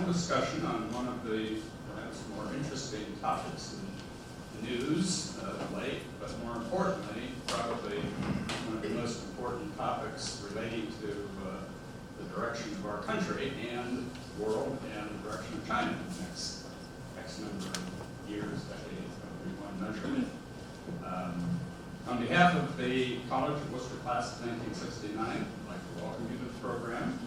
panel discussion on one of the perhaps more interesting topics in the news of late, but more importantly, probably one of the most important topics relating to the direction of our country and the world and the direction of China in the next X number of years, decades, however you want to measure it. On behalf of the College of Wooster Class of 1969, I'd like to welcome you to the program.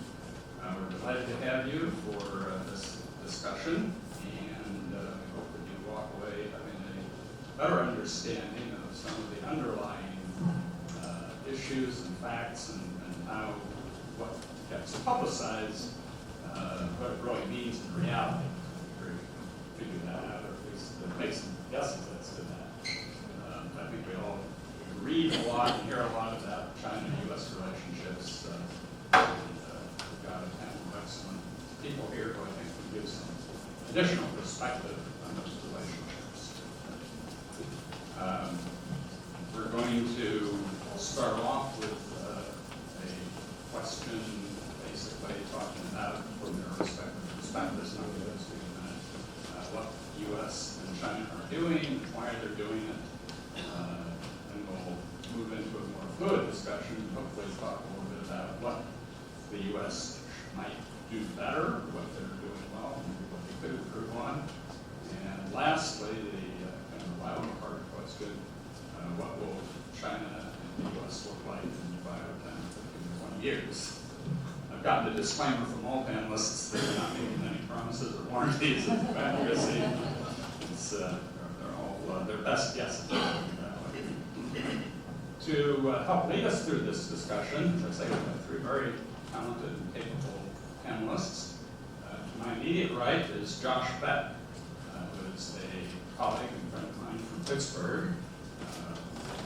We're delighted to have you for this discussion, and I hope that you walk away having a better understanding of some of the underlying issues and facts and how what gets publicized, what it really means in reality. I'm sure you can figure that out, or at least make some guesses as to that. I think we all read a lot and hear a lot about China-U.S. relationships. We've got a panel of excellent people here who I think can give some additional perspective on those relationships. We're going to start off with a question basically talking about, from their respective perspectives, not because we what the U.S. and China are doing, why they're doing it. And we'll move into a more fluid discussion and hopefully talk a little bit about what the U.S. might do better, what they're doing well, and what they could improve on. And lastly, the kind of wild card question, what will China and the U.S. look like in 5, 10, 15, 20 years? I've gotten a disclaimer from all panelists that they're not making any promises or warranties of accuracy. It's, they're all their best guesses. To help lead us through this discussion, as I say, we have 3 very talented and capable panelists. To my immediate right is Josh Beck, who is a colleague and friend of mine from Pittsburgh.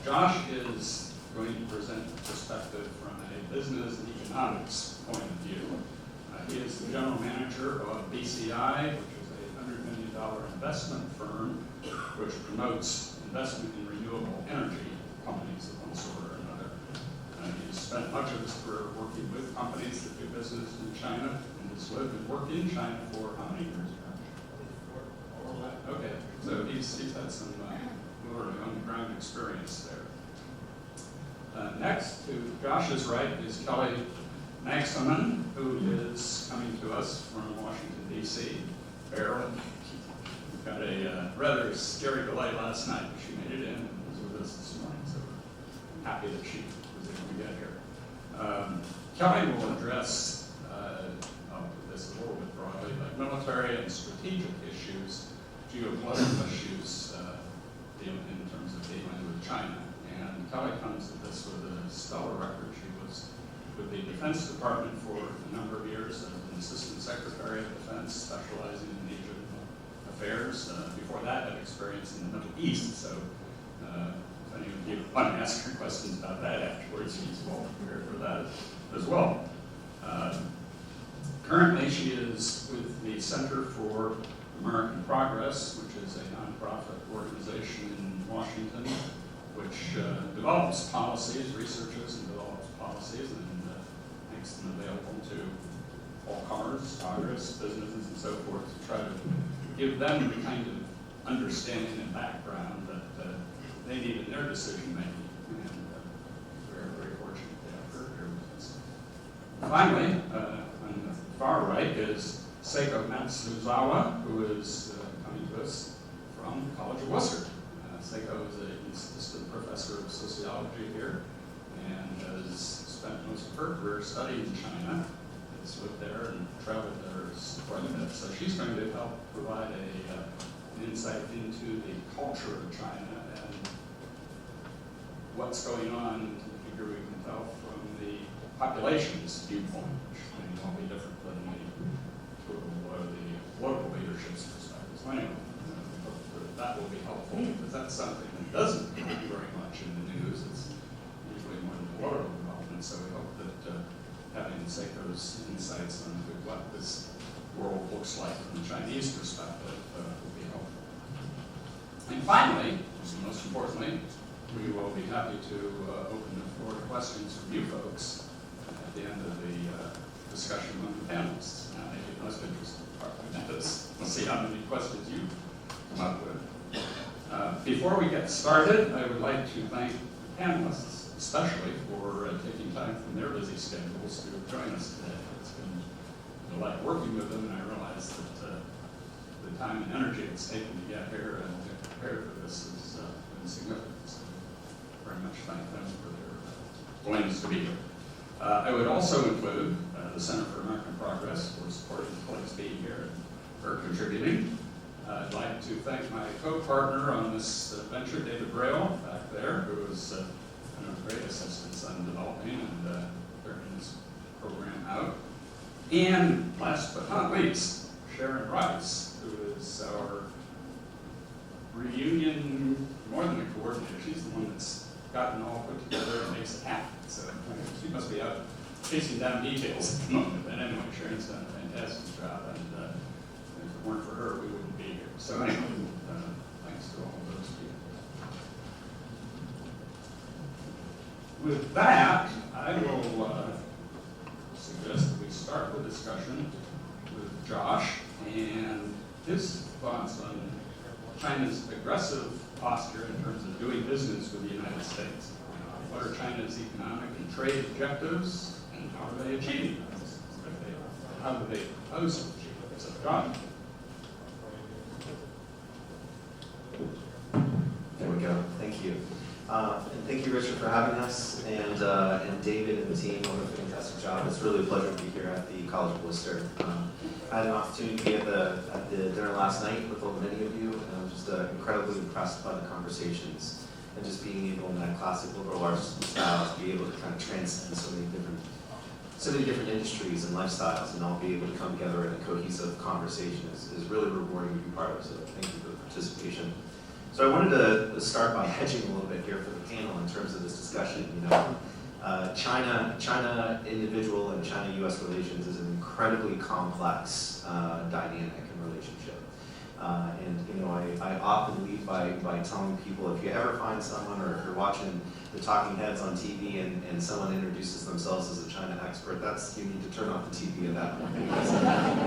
Josh is going to present perspective from a business and economics point of view. He is the general manager of BCI, which is a $100 million investment firm which promotes investment in renewable energy companies of one sort or another. He's spent much of his career working with companies that do business in China, and has lived and worked in China for how many years? Okay, so he's had some literally on-the-ground experience there. Next to Josh's right is Kelly Magsamen, who is coming to us from Washington, D.C. Barely. We got a rather scary delay last night, but she made it in and was with us this morning, so we're happy that she was able to get here. Kelly will address this a little bit broadly, but military and strategic issues, geopolitical issues in terms of dealing with China. And Kelly comes at this with a stellar record. She was with the Defense Department for a number of years as an Assistant Secretary of Defense, specializing in Asian affairs. Before that, had experience in the Middle East, so if any of you want to ask her questions about that afterwards, she's well prepared for that as well. Currently, she is with the Center for American Progress, which is a nonprofit organization in Washington, which develops policies, researches and develops policies, and makes them available to all comers, Congress, businesses, and so forth, to try to give them the kind of understanding and background that they need in their decision making. And we're very fortunate to have her here with us. Finally, on the far right is Seiko Matsuzawa, who is coming to us from the College of Wooster. Seiko is an assistant professor of sociology here and has spent most of her career studying China. Has lived there and traveled there quite a bit. So she's going to help provide an insight into the culture of China and what's going on to the degree we can tell from the population's viewpoint, which may well be different than the political leadership's perspective. So anyway, we hope that will be helpful, because that's something that doesn't come very much in the news. It's usually more in the political development, so we hope that having Seiko's insights on what this world looks like from the Chinese perspective will be helpful. And finally, most importantly, we will be happy to open the floor to questions from you folks at the end of the discussion among the panelists. Now, maybe the most interesting part of this. We'll see how many questions you come up with. Before we get started, I would like to thank the panelists, especially for taking time from their busy schedules to join us today. It's been a delight working with them, and I realize that the time and energy it's taken to get here and to prepare for this has been significant. So very much thank them for their willingness to be here. I would also include the Center for American Progress for supporting the colleagues being here and for contributing. I'd like to thank my co-partner on this venture, David Braille, back there, who has been of great assistance on developing and carrying this program out. And last but not least, Sharon Rice, who is our reunion, more than a coordinator. She's the one that's gotten all put together and makes it happen. So she must be out chasing down details at the moment. But anyway, Sharon's done a fantastic job, and if it weren't for her, we wouldn't be here. So anyway, thanks to all of those people. With that, I will suggest that we start the discussion with Josh and his thoughts on China's aggressive posture in terms of doing business with the United States. What are China's economic and trade objectives, and how are they achieving them? How do they propose to achieve them? So, John. There we go. Thank you. And thank you, Richard, for having us, and David and the team on a fantastic job. It's really a pleasure to be here at the College of Wooster. I had an opportunity to be at the dinner last night with many of you, and I was just incredibly impressed by the conversations and just being able in that classic liberal arts style to be able to kind of transcend so many different industries and lifestyles, and all be able to come together in a cohesive conversation is really rewarding to be part of. So thank you for the participation. So I wanted to start by hedging a little bit here for the panel in terms of this discussion. You know, China individual and China-U.S. relations is an incredibly complex dynamic and relationship. And you know, I often lead by telling people, if you ever find someone, or if you're watching the talking heads on TV and someone introduces themselves as a China expert, you need to turn off the TV at that point, because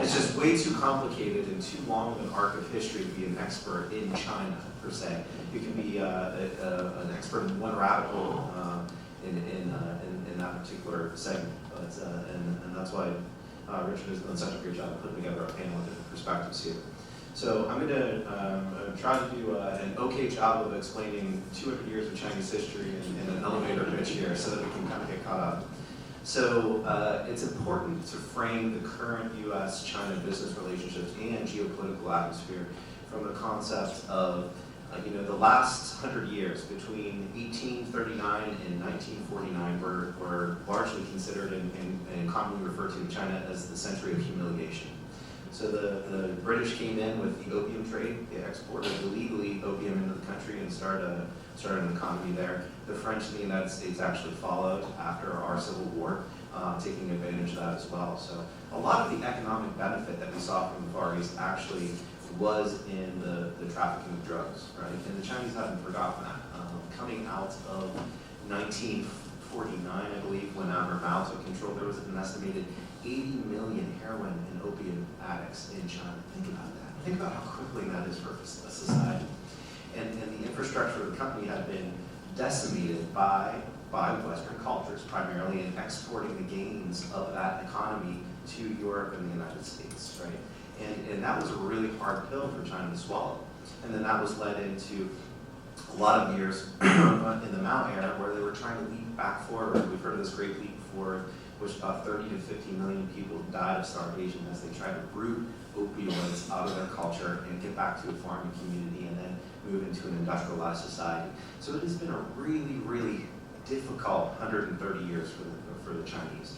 it's just way too complicated and too long of an arc of history to be an expert in China per se. You can be an expert in one rabbit hole in that particular segment, and that's why Richard has done such a great job of putting together a panel of different perspectives here. So I'm going to try to do an okay job of explaining 200 years of Chinese history in an elevator pitch here, so that we can kind of get caught up. So it's important to frame the current U.S.-China business relationships and geopolitical atmosphere from the concept of the last 100 years between 1839 and 1949 were largely considered and commonly referred to in China as the century of humiliation. So the British came in with the opium trade. They exported illegally opium into the country and started an economy there. The French and the United States actually followed after our Civil War, taking advantage of that as well. So a lot of the economic benefit that we saw from the Far East actually was in the trafficking of drugs, right? And the Chinese haven't forgotten that. Coming out of 1949, I believe, when Mao took control, there was an estimated 80 million heroin and opium addicts in China. Think about that. Think about how crippling that is for a society. And the infrastructure of the company had been decimated by Western cultures, primarily, in exporting the gains of that economy to Europe and the United States, right? And that was a really hard pill for China to swallow. And then that was led into a lot of years in the Mao era where they were trying to leap back forward. We've heard of this great leap forward, which about 30 to 50 million people died of starvation as they tried to root opioids out of their culture and get back to a farming community and then move into an industrialized society. So it has been a really, really difficult 130 years for the Chinese.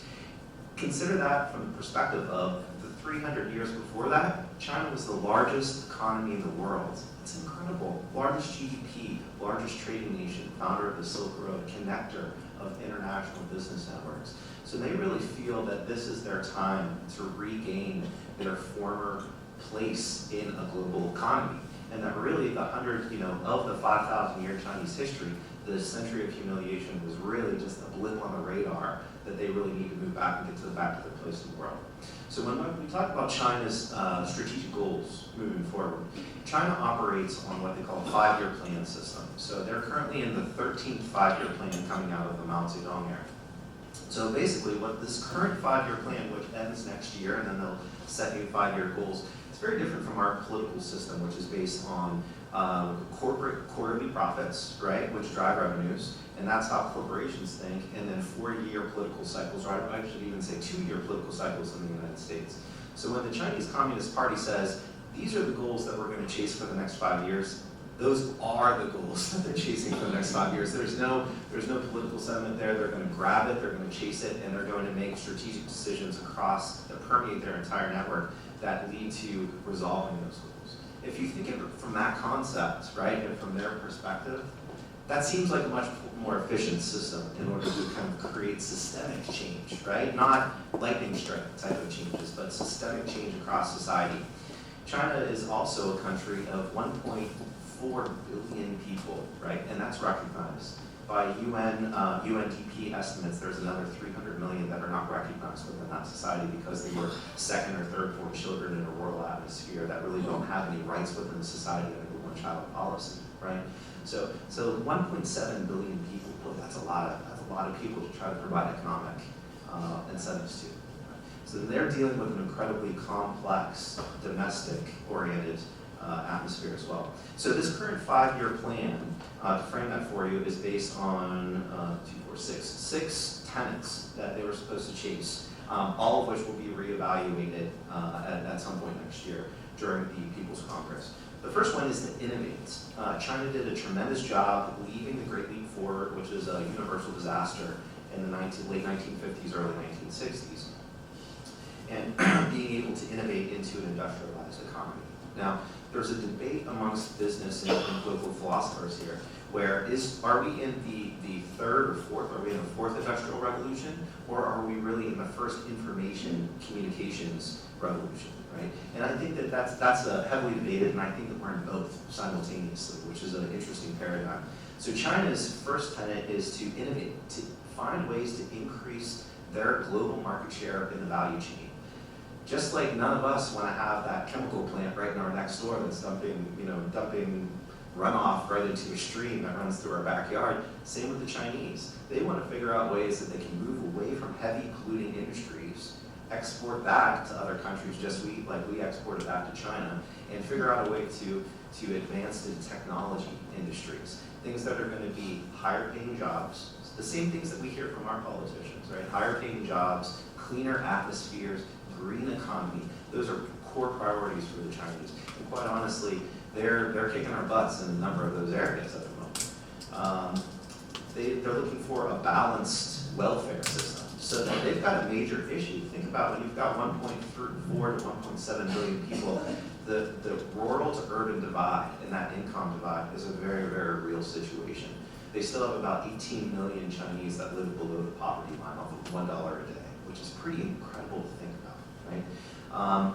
Consider that from the perspective of the 300 years before that, China was the largest economy in the world. It's incredible. Largest GDP, largest trading nation, founder of the Silk Road, connector of international business networks. So they really feel that this is their time to regain their former place in a global economy. And that really the of the 5,000-year Chinese history, the century of humiliation was really just a blip on the radar that they really need to move back and get back to their place in the world. So when we talk about China's strategic goals moving forward, China operates on what they call a 5-year plan system. So they're currently in the 13th 5-year plan coming out of the Mao Zedong era. So basically what this current 5-year plan, which ends next year, and then they'll set new 5-year goals, it's very different from our political system, which is based on corporate quarterly profits, right, which drive revenues, and that's how corporations think, and then 4-year political cycles, right? I should even say 2-year political cycles in the United States. So when the Chinese Communist Party says, these are the goals that we're going to chase for the next 5 years, those are the goals that they're chasing for the next 5 years. There's no political sentiment there. They're going to grab it, they're going to chase it, and they're going to make strategic decisions that permeate their entire network that lead to resolving those goals. If you think of it from that concept, right, and from their perspective, that seems like a much more efficient system in order to kind of create systemic change, right? Not lightning strike type of changes, but systemic change across society. China is also a country of 1.4 billion people, right? And that's recognized. By UNDP estimates, there's another 300 million that are not recognized within that society because they were second or third born children in a rural atmosphere that really don't have any rights within the society under the one-child policy, right? So 1.7 billion people, well, that's a lot of people to try to provide economic incentives to. So they're dealing with an incredibly complex, domestic-oriented atmosphere as well. So this current 5-year plan, to frame that for you, is based on 6 tenets that they were supposed to chase, all of which will be reevaluated at some point next year during the People's Congress. The first one is to innovate. China did a tremendous job leading the Great Leap Forward, which is a universal disaster in the late 1950s, early 1960s, and being able to innovate into an industrialized economy. Now, there's a debate amongst business and political philosophers here, where are we in the third or fourth, are we in the fourth industrial revolution, or are we really in the first information communications revolution, right? And I think that that's heavily debated, and I think that we're in both simultaneously, which is an interesting paradigm. So China's first tenet is to innovate, to find ways to increase their global market share in the value chain. Just like none of us want to have that chemical plant right in our next door that's dumping runoff right into a stream that runs through our backyard. Same with the Chinese. They want to figure out ways that they can move away from heavy polluting industries, export that to other countries just like we exported that to China, and figure out a way to advance the technology industries. Things that are going to be higher paying jobs, the same things that we hear from our politicians, right? Higher paying jobs, cleaner atmospheres, green economy. Those are core priorities for the Chinese. And quite honestly, they're kicking our butts in a number of those areas at the moment. They're looking for a balanced welfare system. So they've got a major issue. Think about when you've got 1.4 to 1.7 billion people, the rural to urban divide and that income divide is a very, very real situation. They still have about 18 million Chinese that live below the poverty line off of $1 a day, which is pretty incredible to think about, right?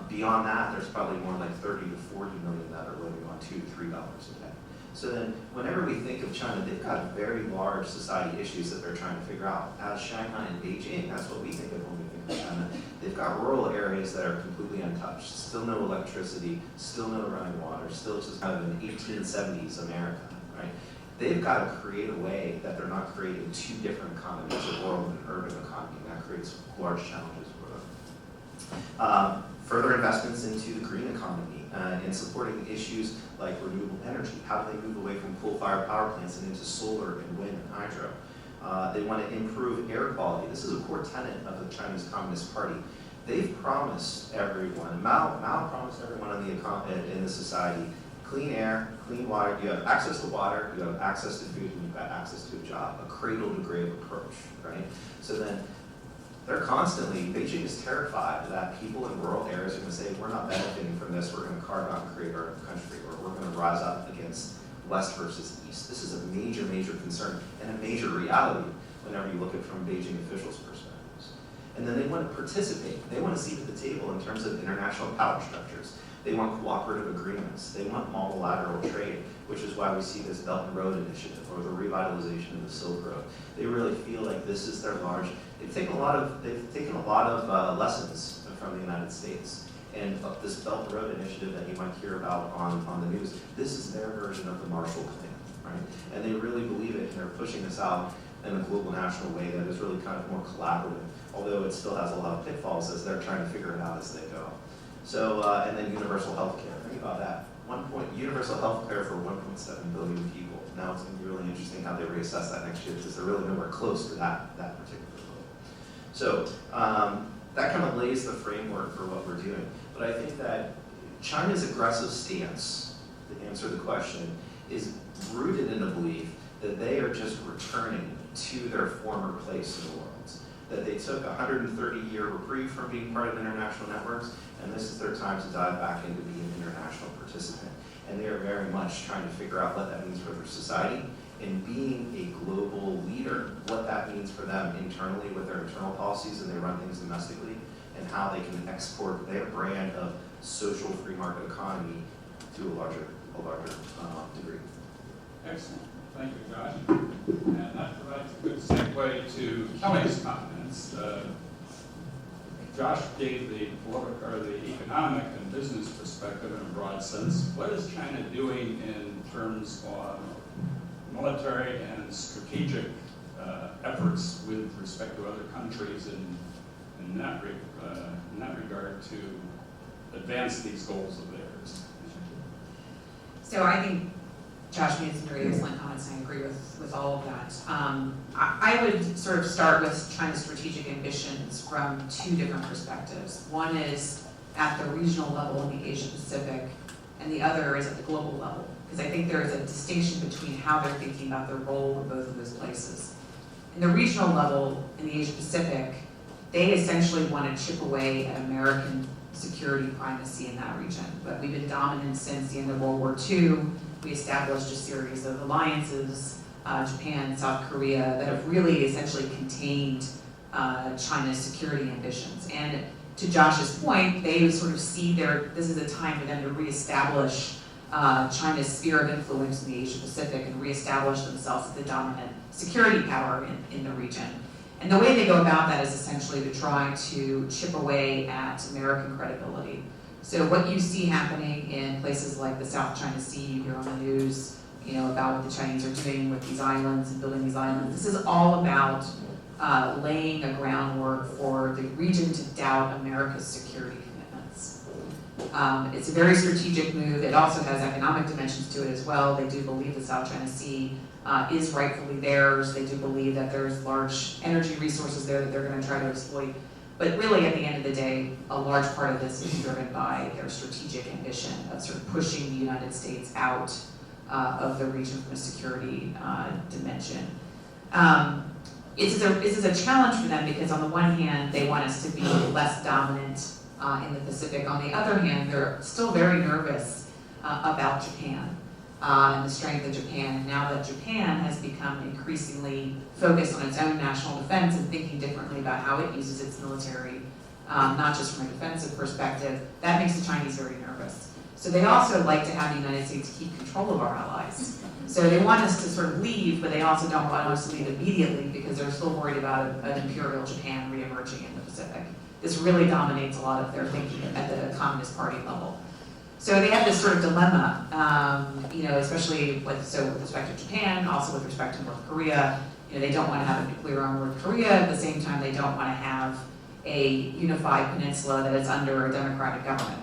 Beyond that, there's probably more like 30 to 40 million that are living on $2 to $3 a day. So then, whenever we think of China, they've got very large society issues that they're trying to figure out. As Shanghai and Beijing, that's what we think of when we think of China. They've got rural areas that are completely untouched, still no electricity, still no running water, still just kind of an 1870s America, right? They've got to create a way that they're not creating two different economies, a rural and urban economy, and that creates large challenges for them. Further investments into the green economy and supporting issues like renewable energy. How do they move away from coal-fired power plants and into solar and wind and hydro? They want to improve air quality. This is a core tenet of the Chinese Communist Party. They've promised everyone, Mao promised everyone in the society, clean air, clean water, you have access to water, you have access to food, and you've got access to a job, a cradle-to-grave approach, right? So then, they're constantly, Beijing is terrified that people in rural areas are going to say, we're not benefiting from this, we're going to carve out and create our own country, or we're going to rise up against West versus East. This is a major, major concern and a major reality whenever you look at it from Beijing officials' perspectives. And then they want to participate. They want a seat at the table in terms of international power structures. They want cooperative agreements. They want multilateral trade, which is why we see this Belt and Road Initiative or the revitalization of the Silk Road. They really feel like this is their large. They've taken a lot of lessons from the United States. And this Belt and Road initiative that you might hear about on the news, this is their version of the Marshall Plan, right? And they really believe it, and they're pushing this out in a global national way that is really kind of more collaborative, although it still has a lot of pitfalls as they're trying to figure it out as they go. So, and then universal health care, think about that. Universal health care for 1.7 billion people. Now it's going to be really interesting how they reassess that next year, because they're really nowhere close to that particular goal. So that kind of lays the framework for what we're doing. But I think that China's aggressive stance, to answer the question, is rooted in the belief that they are just returning to their former place in the world. That they took a 130-year reprieve from being part of international networks, and this is their time to dive back into being an international participant. And they are very much trying to figure out what that means for their society, and being a global leader, what that means for them internally with their internal policies, and they run things domestically, and how they can export their brand of social free market economy to a larger degree. Excellent. Thank you, Josh. And that provides a good segue to Kelly's comments. Josh gave the economic and business perspective in a broad sense. What is China doing in terms of military and strategic efforts with respect to other countries in that regard to advance these goals of theirs? So I think Josh made some very excellent comments, and I agree with all of that. I would sort of start with China's strategic ambitions from two different perspectives. One is at the regional level in the Asia Pacific, and the other is at the global level. Because I think there is a distinction between how they're thinking about their role in both of those places. In the regional level in the Asia Pacific, they essentially want to chip away at American security primacy in that region. But we've been dominant since the end of World War II. We established a series of alliances, Japan, South Korea, that have really essentially contained China's security ambitions. And to Josh's point, they sort of see this is a time for them to reestablish China's sphere of influence in the Asia Pacific and reestablish themselves as the dominant security power in the region. And the way they go about that is essentially to try to chip away at American credibility. So what you see happening in places like the South China Sea, you hear on the news, about what the Chinese are doing with these islands and building these islands. This is all about laying a groundwork for the region to doubt America's security commitments. It's a very strategic move. It also has economic dimensions to it as well. They do believe the South China Sea is rightfully theirs. They do believe that there's large energy resources there that they're going to try to exploit. But really, at the end of the day, a large part of this is driven by their strategic ambition of sort of pushing the United States out of the region from a security dimension. This is a challenge for them because on the one hand, they want us to be less dominant in the Pacific. On the other hand, they're still very nervous about Japan and the strength of Japan. And now that Japan has become increasingly focused on its own national defense and thinking differently about how it uses its military, not just from a defensive perspective, that makes the Chinese very nervous. So they also like to have the United States keep control of our allies. So they want us to sort of leave, but they also don't want us to leave immediately because they're still worried about an imperial Japan reemerging in the Pacific. This really dominates a lot of their thinking at the Communist Party level. So they have this sort of dilemma, especially with respect to Japan, also with respect to North Korea. They don't want to have a nuclear armed North Korea. At the same time, they don't want to have a unified peninsula that is under a democratic government.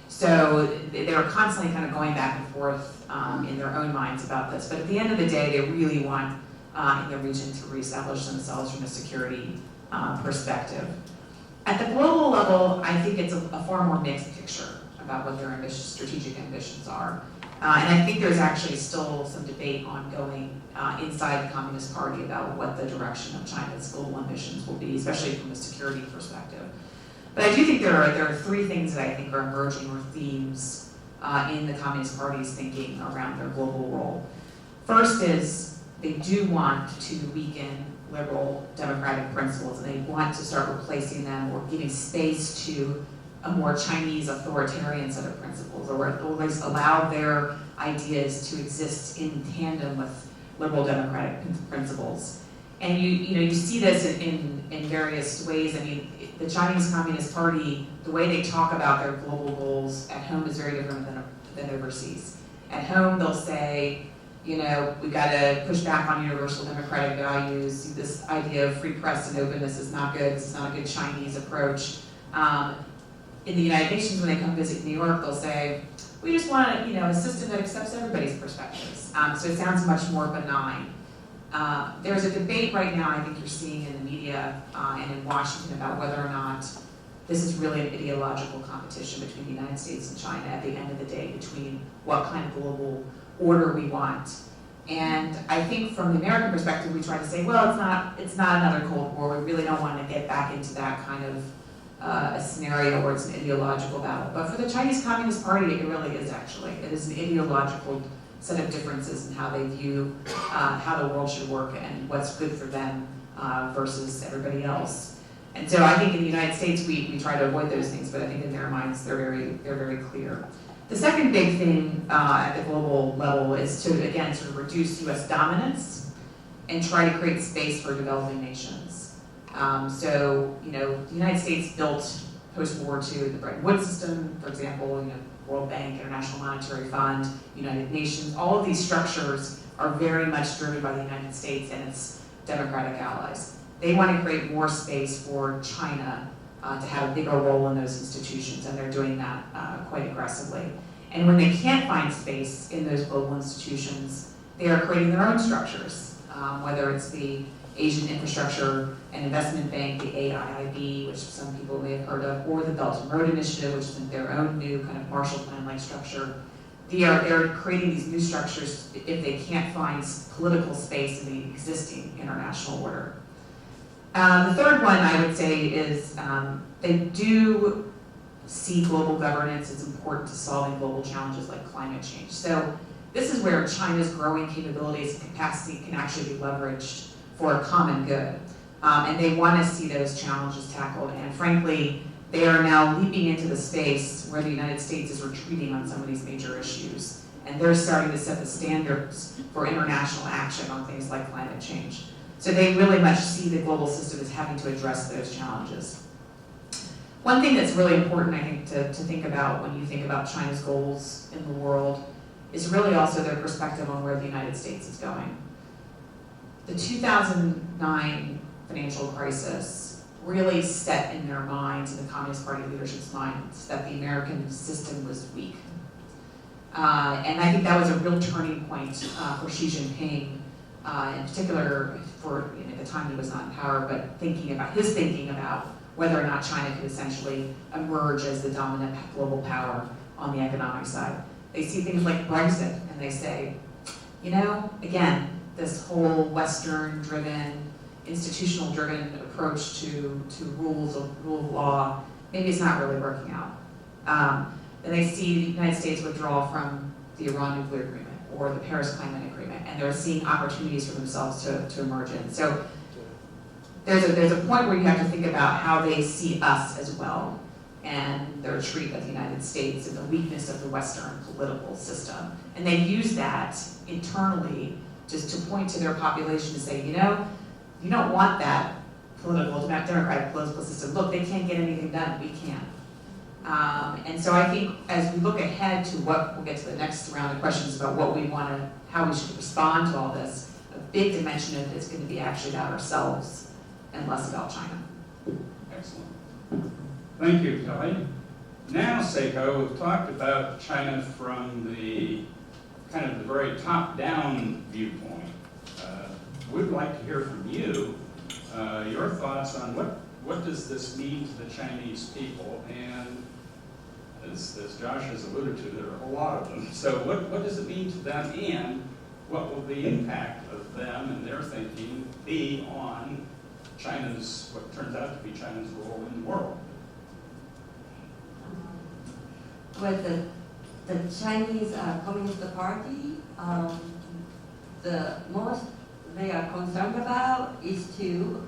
So they're constantly kind of going back and forth in their own minds about this. But at the end of the day, they really want in the region to reestablish themselves from a security perspective. At the global level, I think it's a far more mixed picture about what their strategic ambitions are. And I think there's actually still some debate ongoing inside the Communist Party about what the direction of China's global ambitions will be, especially from a security perspective. But I do think there are three things that I think are emerging or themes in the Communist Party's thinking around their global role. First is they do want to weaken liberal democratic principles, and they want to start replacing them or giving space to a more Chinese authoritarian set of principles, or at least allow their ideas to exist in tandem with liberal democratic principles. And you see this in various ways. I mean, the Chinese Communist Party, the way they talk about their global goals at home is very different than overseas. At home, they'll say, we got to push back on universal democratic values. This idea of free press and openness is not good. This is not a good Chinese approach. In the United Nations, when they come visit New York, they'll say, we just want a system that accepts everybody's perspectives. So it sounds much more benign. There's a debate right now, I think you're seeing in the media and in Washington, about whether or not this is really an ideological competition between the United States and China at the end of the day, between what kind of global order we want. And I think from the American perspective, we try to say, well, it's not another Cold War. We really don't want to get back into that kind of a scenario where it's an ideological battle. But for the Chinese Communist Party, it really is actually. It is an ideological set of differences in how they view how the world should work and what's good for them versus everybody else. And so I think in the United States, we try to avoid those things, but I think in their minds, they're very clear. The second big thing at the global level is to, again, sort of reduce US dominance and try to create space for developing nations. So, the United States built post-World War II the Bretton Woods system, for example, World Bank, International Monetary Fund, United Nations. All of these structures are very much driven by the United States and its democratic allies. They want to create more space for China to have a bigger role in those institutions, and they're doing that quite aggressively. And when they can't find space in those global institutions, they are creating their own structures, whether it's the Asian Infrastructure and Investment Bank, the AIIB, which some people may have heard of, or the Belt and Road Initiative, which is their own new kind of Marshall Plan-like structure. They're creating these new structures if they can't find political space in the existing international order. The third one I would say is they do see global governance as important to solving global challenges like climate change. So this is where China's growing capabilities and capacity can actually be leveraged for a common good. And they want to see those challenges tackled. And frankly, they are now leaping into the space where the United States is retreating on some of these major issues. And they're starting to set the standards for international action on things like climate change. So they really much see the global system as having to address those challenges. One thing that's really important, I think, to think about when you think about China's goals in the world is really also their perspective on where the United States is going. The 2009 financial crisis really set in their minds, in the Communist Party leadership's minds, that the American system was weak. And I think that was a real turning point for Xi Jinping, in particular for at the time he was not in power, but his thinking about whether or not China could essentially emerge as the dominant global power on the economic side. They see things like Brexit, and they say, again, this whole Western-driven, institutional-driven approach to rule of law, maybe it's not really working out. Then they see the United States withdraw from the Iran nuclear agreement or the Paris Climate Agreement, and they're seeing opportunities for themselves to emerge in. So there's a point where you have to think about how they see us as well, and their retreat of the United States and the weakness of the Western political system. And they use that internally just to point to their population to say, you don't want that democratic political system. Look, they can't get anything done, we can. And so I think as we look ahead to we'll get to the next round of questions about how we should respond to all this, a big dimension of it is going to be actually about ourselves and less about China. Excellent. Thank you, Kelly. Now, Seiko, we've talked about China from the kind of the very top-down viewpoint. We'd like to hear from you, your thoughts on what does this mean to the Chinese people, and as Josh has alluded to, there are a lot of them. So what does it mean to them, and what will the impact of them and their thinking be on what turns out to be China's role in the world? With the Chinese Communist Party, the most they are concerned about is to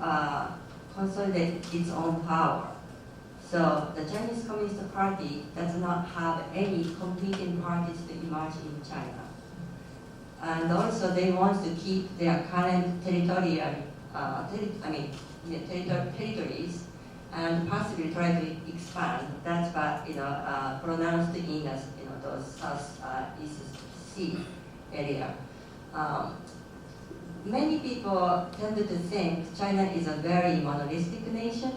consolidate its own power. So the Chinese Communist Party does not have any competing parties to emerge in China. And also they want to keep their current territorial territories and possibly try to expand. That's what pronounced in as those Southeast Sea area. Many people tend to think China is a very monolithic nation,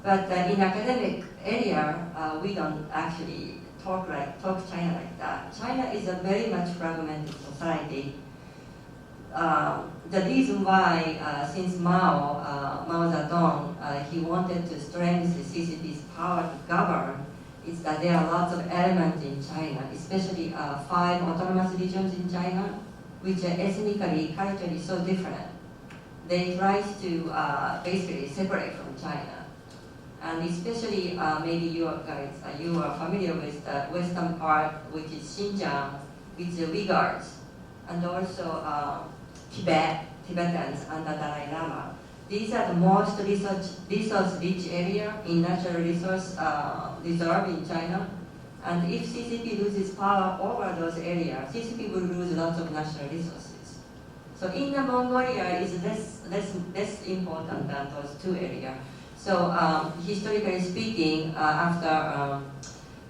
but in academic area we don't actually talk China like that. China is a very much fragmented society. The reason why, since Mao Zedong, he wanted to strengthen CCP's power to govern, is that there are lots of elements in China, especially 5 autonomous regions in China, which are ethnically, culturally so different. They try to basically separate from China. And especially, maybe you guys, you are familiar with the western part, which is Xinjiang, with the Uyghurs, and also Tibetans under Dalai Lama. These are the most resource-rich area in natural resource reserve in China. And if CCP loses power over those areas, CCP will lose lots of natural resources. So Inner Mongolia is less important than those 2 areas. So historically speaking, after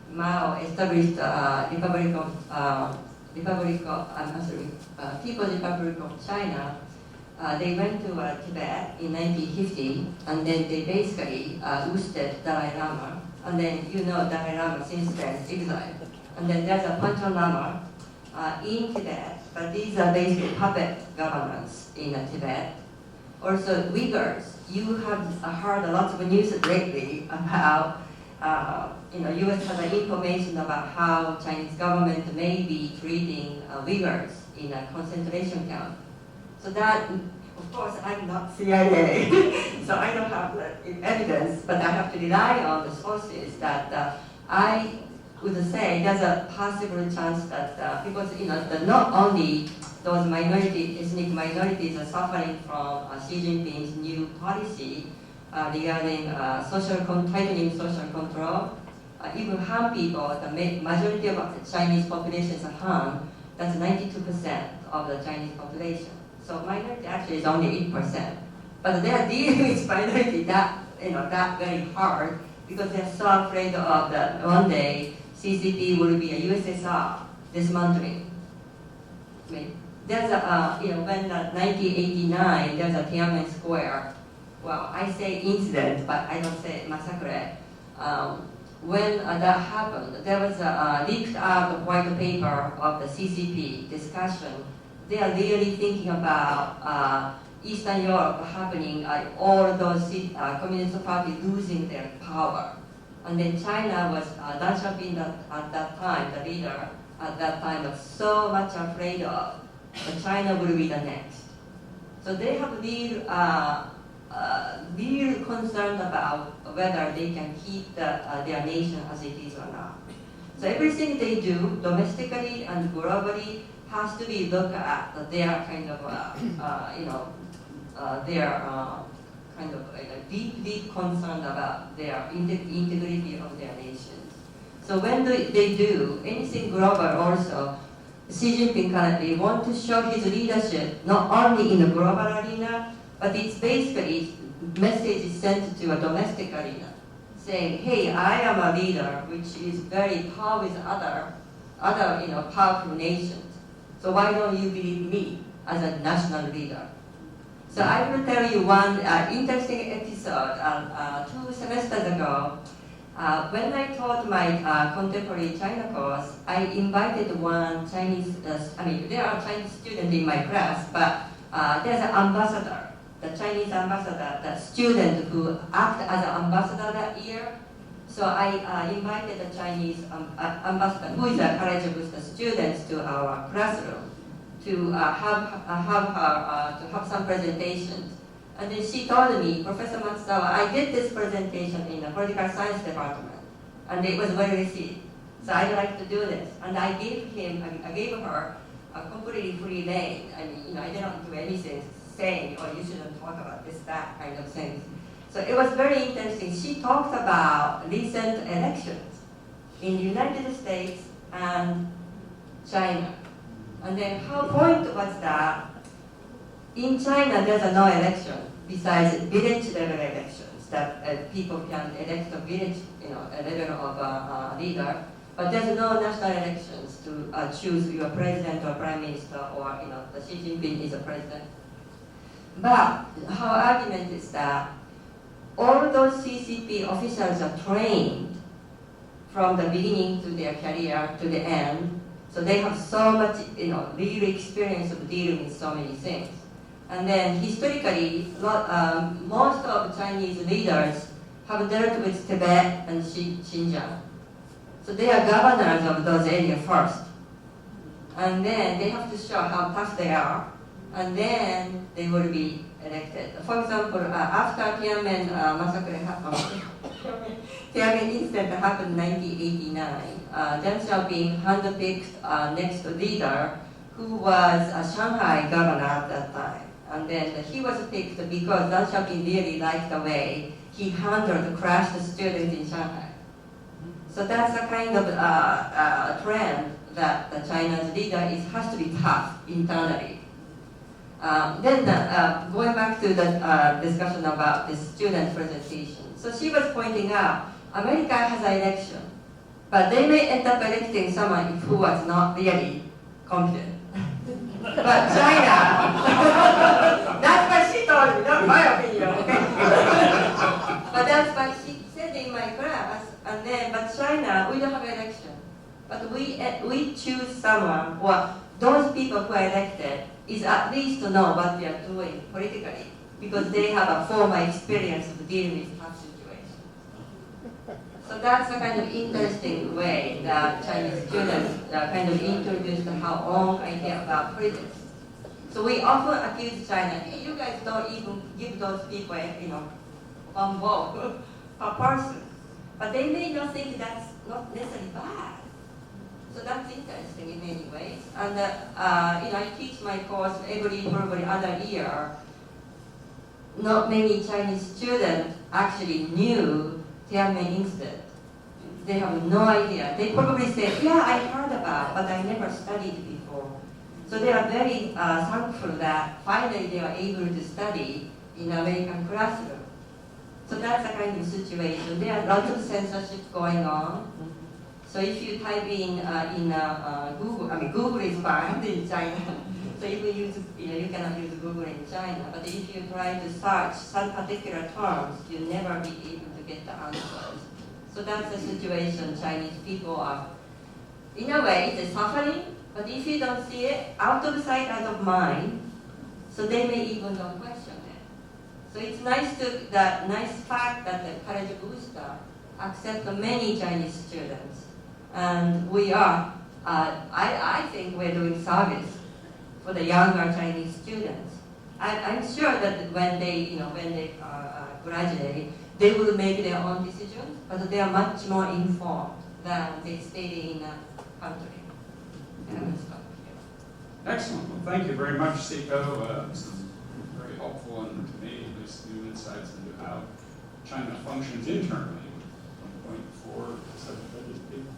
Mao established People's Republic of China, they went to Tibet in 1950, and then they basically ousted Dalai Lama, and then Dalai Lama since then exiled. And then there's a Panchen Lama in Tibet, but these are basically puppet governments in Tibet. Also Uyghurs, you have heard a lot of news lately about U.S. has information about how Chinese government may be treating Uyghurs in a concentration camp. So that, of course, I'm not CIA, so I don't have the evidence, but I have to rely on the sources that I would say there's a possible chance that because that not only those ethnic minorities are suffering from Xi Jinping's new policy regarding tightening social control. Even Han people, the majority of the Chinese population is Han. That's 92% of the Chinese population. So minority actually is only 8%. But they are dealing with minority that very hard because they're so afraid of that one day CCP will be a USSR dismantling. I mean, there's when 1989 there's a Tiananmen Square. Well, I say incident, but I don't say massacre. When that happened, there was a leaked out white paper of the CCP discussion. They are really thinking about Eastern Europe happening, all those communist parties losing their power. And then China was, Deng Xiaoping at that time, the leader at that time, was so much afraid of that China will be the next. So they have real concern about whether they can keep their nation as it is or not. So everything they do, domestically and globally, has to be looked at their kind of, deep concern about their integrity of their nations. So when they do anything global also, Xi Jinping currently wants to show his leadership not only in the global arena, but it's basically message is sent to a domestic arena, saying, hey, I am a leader which is very powerful with other powerful nations. So why don't you believe me as a national leader? So I will tell you one interesting episode. 2 semesters ago, when I taught my contemporary China course, I invited one Chinese, there are Chinese students in my class, but there's an ambassador, the Chinese ambassador, the student who acted as an ambassador that year. So I invited the Chinese ambassador, who is encouraging with the students, to our classroom to have some presentations. And then she told me, Professor Matsudawa, I did this presentation in the political science department, and it was well received. So I'd like to do this. And I gave her a completely free rein. I didn't do anything saying, oh, you shouldn't talk about this, that kind of things. So it was very interesting. She talked about recent elections in the United States and China. And then her point was that in China, there's no election besides village level elections that people can elect a village, a level of a leader. But there's no national elections to choose your president or prime minister or the Xi Jinping is a president. But her argument is that all those CCP officials are trained from the beginning to their career to the end. So they have so much, real experience of dealing with so many things. And then historically, most of Chinese leaders have dealt with Tibet and Xinjiang. So they are governors of those areas first. And then they have to show how tough they are. And then they will be elected. For example, after Tiananmen massacre happened, Tiananmen incident happened in 1989. Deng Xiaoping handpicked next leader who was a Shanghai governor at that time. And then he was picked because Deng Xiaoping really liked the way he handled crashed students in Shanghai. So that's a kind of trend that the China's leader has to be tough internally. Then going back to the discussion about the student presentation. So she was pointing out, America has an election, but they may end up electing someone who was not really competent. But China, that's what she told me, not my opinion, okay? But that's what she said in my class. And then, but China, we don't have election. But we choose someone, or those people who are elected, is at least to know what they are doing politically, because they have a former experience of dealing with tough situations. So that's a kind of interesting way that Chinese students kind of introduced her own idea about politics. So we often accuse China, hey, you guys don't even give those people, one vote per person. But they may not think that's not necessarily bad. So that's interesting in many ways. And I teach my course probably other year. Not many Chinese students actually knew Tiananmen incident. They have no idea. They probably say, yeah, I heard about, but I never studied before. So they are very thankful that finally they are able to study in American classroom. So that's a kind of situation. There are lots of censorship going on. So if you type in Google, Google is banned in China. So if you use, you cannot use Google in China. But if you try to search some particular terms, you'll never be able to get the answers. So that's the situation Chinese people are. In a way, it's suffering. But if you don't see it, out of sight, out of mind, so they may even don't question it. So it's nice fact that the College Wooster accept many Chinese students. And we are, I think we're doing service for the younger Chinese students. I'm sure that when they graduate, they will make their own decisions, but they are much more informed than they stay in a country. And I'm going to stop here. Excellent. Well, thank you very much, Seiko. This is very helpful and to me, at least new insights into how China functions internally. 1.4 people.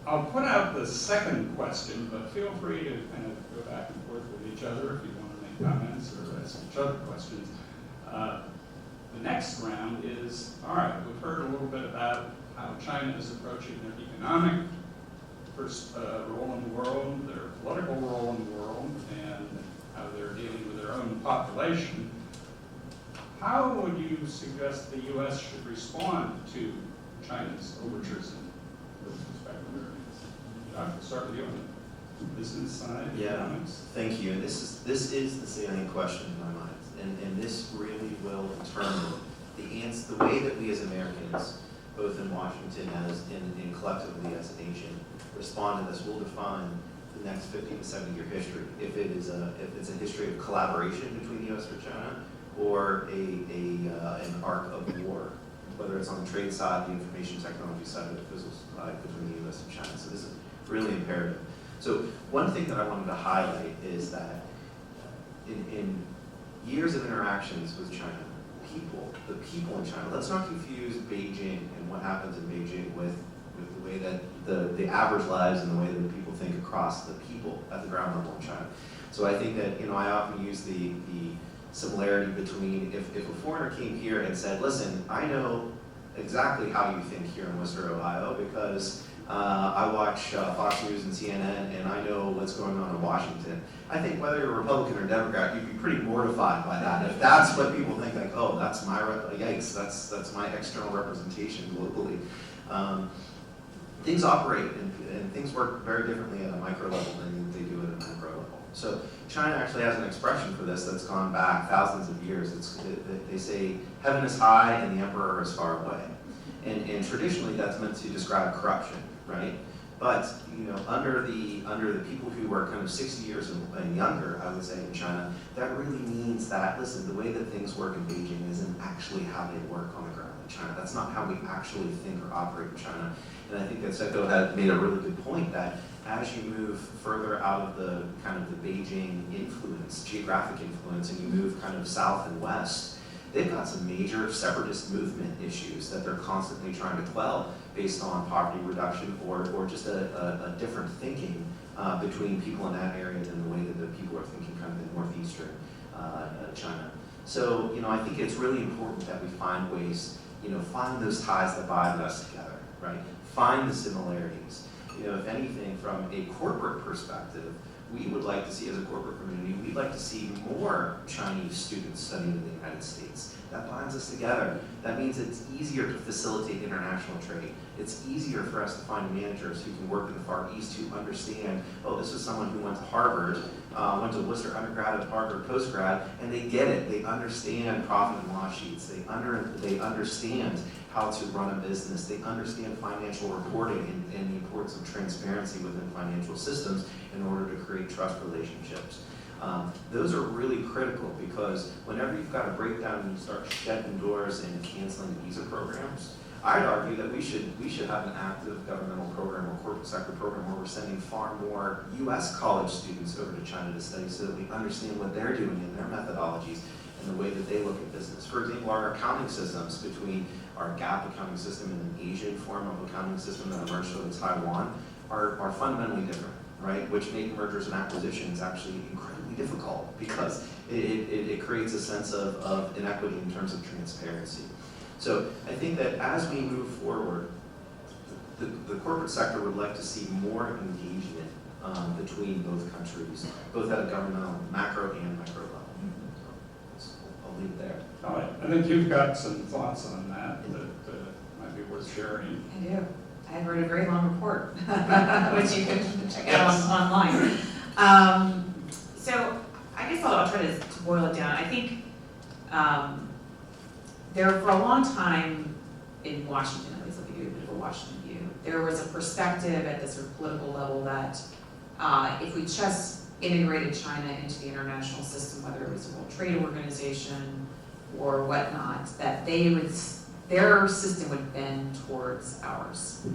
I'll put out the second question, but feel free to kind of go back and forth with each other if you want to make comments or ask each other questions. The next round is, all right, we've heard a little bit about how China is approaching their economic role in the world, their political role in the world, and how they're dealing with their own population. How would you suggest the U.S. should respond to China's overtures in those respective areas? Dr. start with you on the business side, economics. Thank you. And this is the salient question in my mind, and this really will determine the way that we as Americans, both in Washington and collectively as a nation, respond to this will define the next 50 to 70 year history. If it's a history of collaboration between the U.S. and China, or an arc of war, whether it's on the trade side, the information technology side, or the physical side between the U.S. and China. So this is really imperative. So one thing that I wanted to highlight is that in years of interactions with China, the people in China, let's not confuse Beijing and what happens in Beijing with with the way that the average lives and the way that people think across the people at the ground level in China. So I think that, I often use the similarity between if a foreigner came here and said, listen, I know exactly how you think here in Wooster, Ohio, because I watch Fox News and CNN, and I know what's going on in Washington. I think whether you're a Republican or Democrat, you'd be pretty mortified by that. If that's what people think, like, oh, that's my, yikes, that's my external representation globally. Things operate and things work very differently at a micro level than they do at a macro level. So China actually has an expression for this that's gone back thousands of years. They say, heaven is high and the emperor is far away. And traditionally that's meant to describe corruption, right? But under the people who are kind of 60 years and younger, I would say in China, that really means that, listen, the way that things work in Beijing isn't actually how they work on the ground in China. That's not how we actually think or operate in China. And I think that Seko had made a really good point that as you move further out of the kind of the Beijing influence, geographic influence, and you move kind of south and west, they've got some major separatist movement issues that they're constantly trying to quell based on poverty reduction or just a different thinking between people in that area than the way that the people are thinking kind of in northeastern China. So, I think it's really important that we find ways, find those ties that bind us together, right? Find the similarities. If anything, from a corporate perspective, we would like to see, as a corporate community, we'd like to see more Chinese students studying in the United States. That binds us together. That means it's easier to facilitate international trade. It's easier for us to find managers who can work in the Far East who understand, oh, this is someone who went to Harvard, went to Worcester undergrad and Harvard postgrad, and they get it. They understand profit and loss sheets. They understand how to run a business. They understand financial reporting and the importance of transparency within financial systems in order to create trust relationships. Those are really critical because whenever you've got a breakdown and you start shutting doors and canceling visa programs, I'd argue that we should have an active governmental program or corporate sector program where we're sending far more U.S. college students over to China to study so that we understand what they're doing in their methodologies and the way that they look at business. For example, our accounting systems between our GAAP accounting system and an Asian form of accounting system that emerged in Taiwan are fundamentally different, right? Which make mergers and acquisitions actually incredibly difficult because it creates a sense of inequity in terms of transparency. So I think that as we move forward, the corporate sector would like to see more engagement between both countries, both at a governmental macro and micro level. So I'll leave it there. All right, I think you've got some thoughts on that might be worth sharing. I do. I have written a very long report, which you can check out online. So I guess I'll try to boil it down. I think there, for a long time in Washington, at least let me give you a bit of a Washington view, there was a perspective at the sort of political level that if we just integrated China into the international system, whether it was a World Trade Organization or whatnot, that their system would bend towards ours.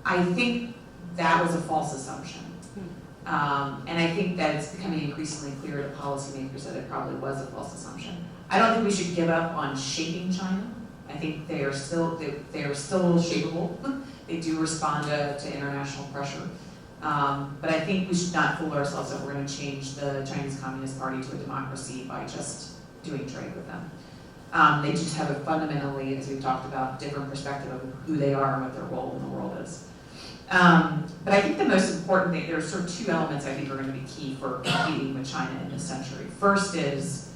I think that was a false assumption. And I think that it's becoming increasingly clear to policymakers that it probably was a false assumption. I don't think we should give up on shaping China. I think they are still shapeable. They do respond to international pressure. But I think we should not fool ourselves that we're going to change the Chinese Communist Party to a democracy by just doing trade with them. They just have a fundamentally, as we've talked about, different perspective of who they are and what their role in the world is. But I think the most important thing, there are sort of two elements I think are going to be key for competing with China in this century. First is,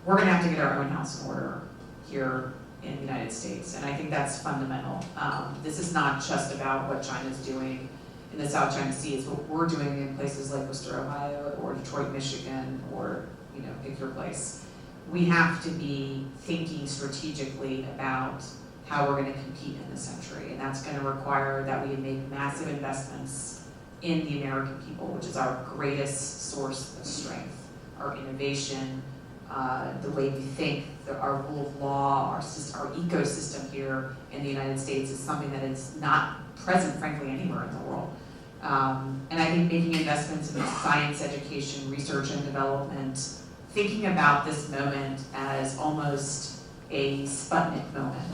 we're going to have to get our own house in order here in the United States, and I think that's fundamental. This is not just about what China's doing in the South China Sea, it's what we're doing in places like Wooster, Ohio, or Detroit, Michigan, or pick your place. We have to be thinking strategically about how we're going to compete in this century, and that's going to require that we make massive investments in the American people, which is our greatest source of strength, our innovation, the way we think, our rule of law, our ecosystem here in the United States is something that is not present, frankly, anywhere in the world. And I think making investments in science education, research and development, thinking about this moment as almost a Sputnik moment,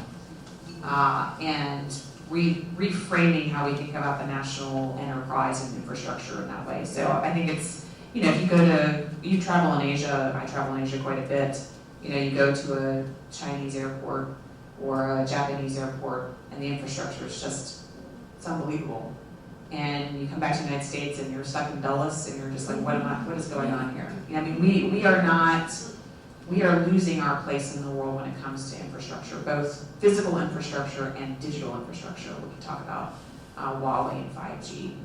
and reframing how we think about the national enterprise and infrastructure in that way. So I think it's, if you travel in Asia, I travel in Asia quite a bit, you go to a Chinese airport or a Japanese airport and the infrastructure is just, it's unbelievable. And you come back to the United States and you're stuck in Dulles and you're just like, what is going on here? We are losing our place in the world when it comes to infrastructure, both physical infrastructure and digital infrastructure. We can talk about Huawei and 5G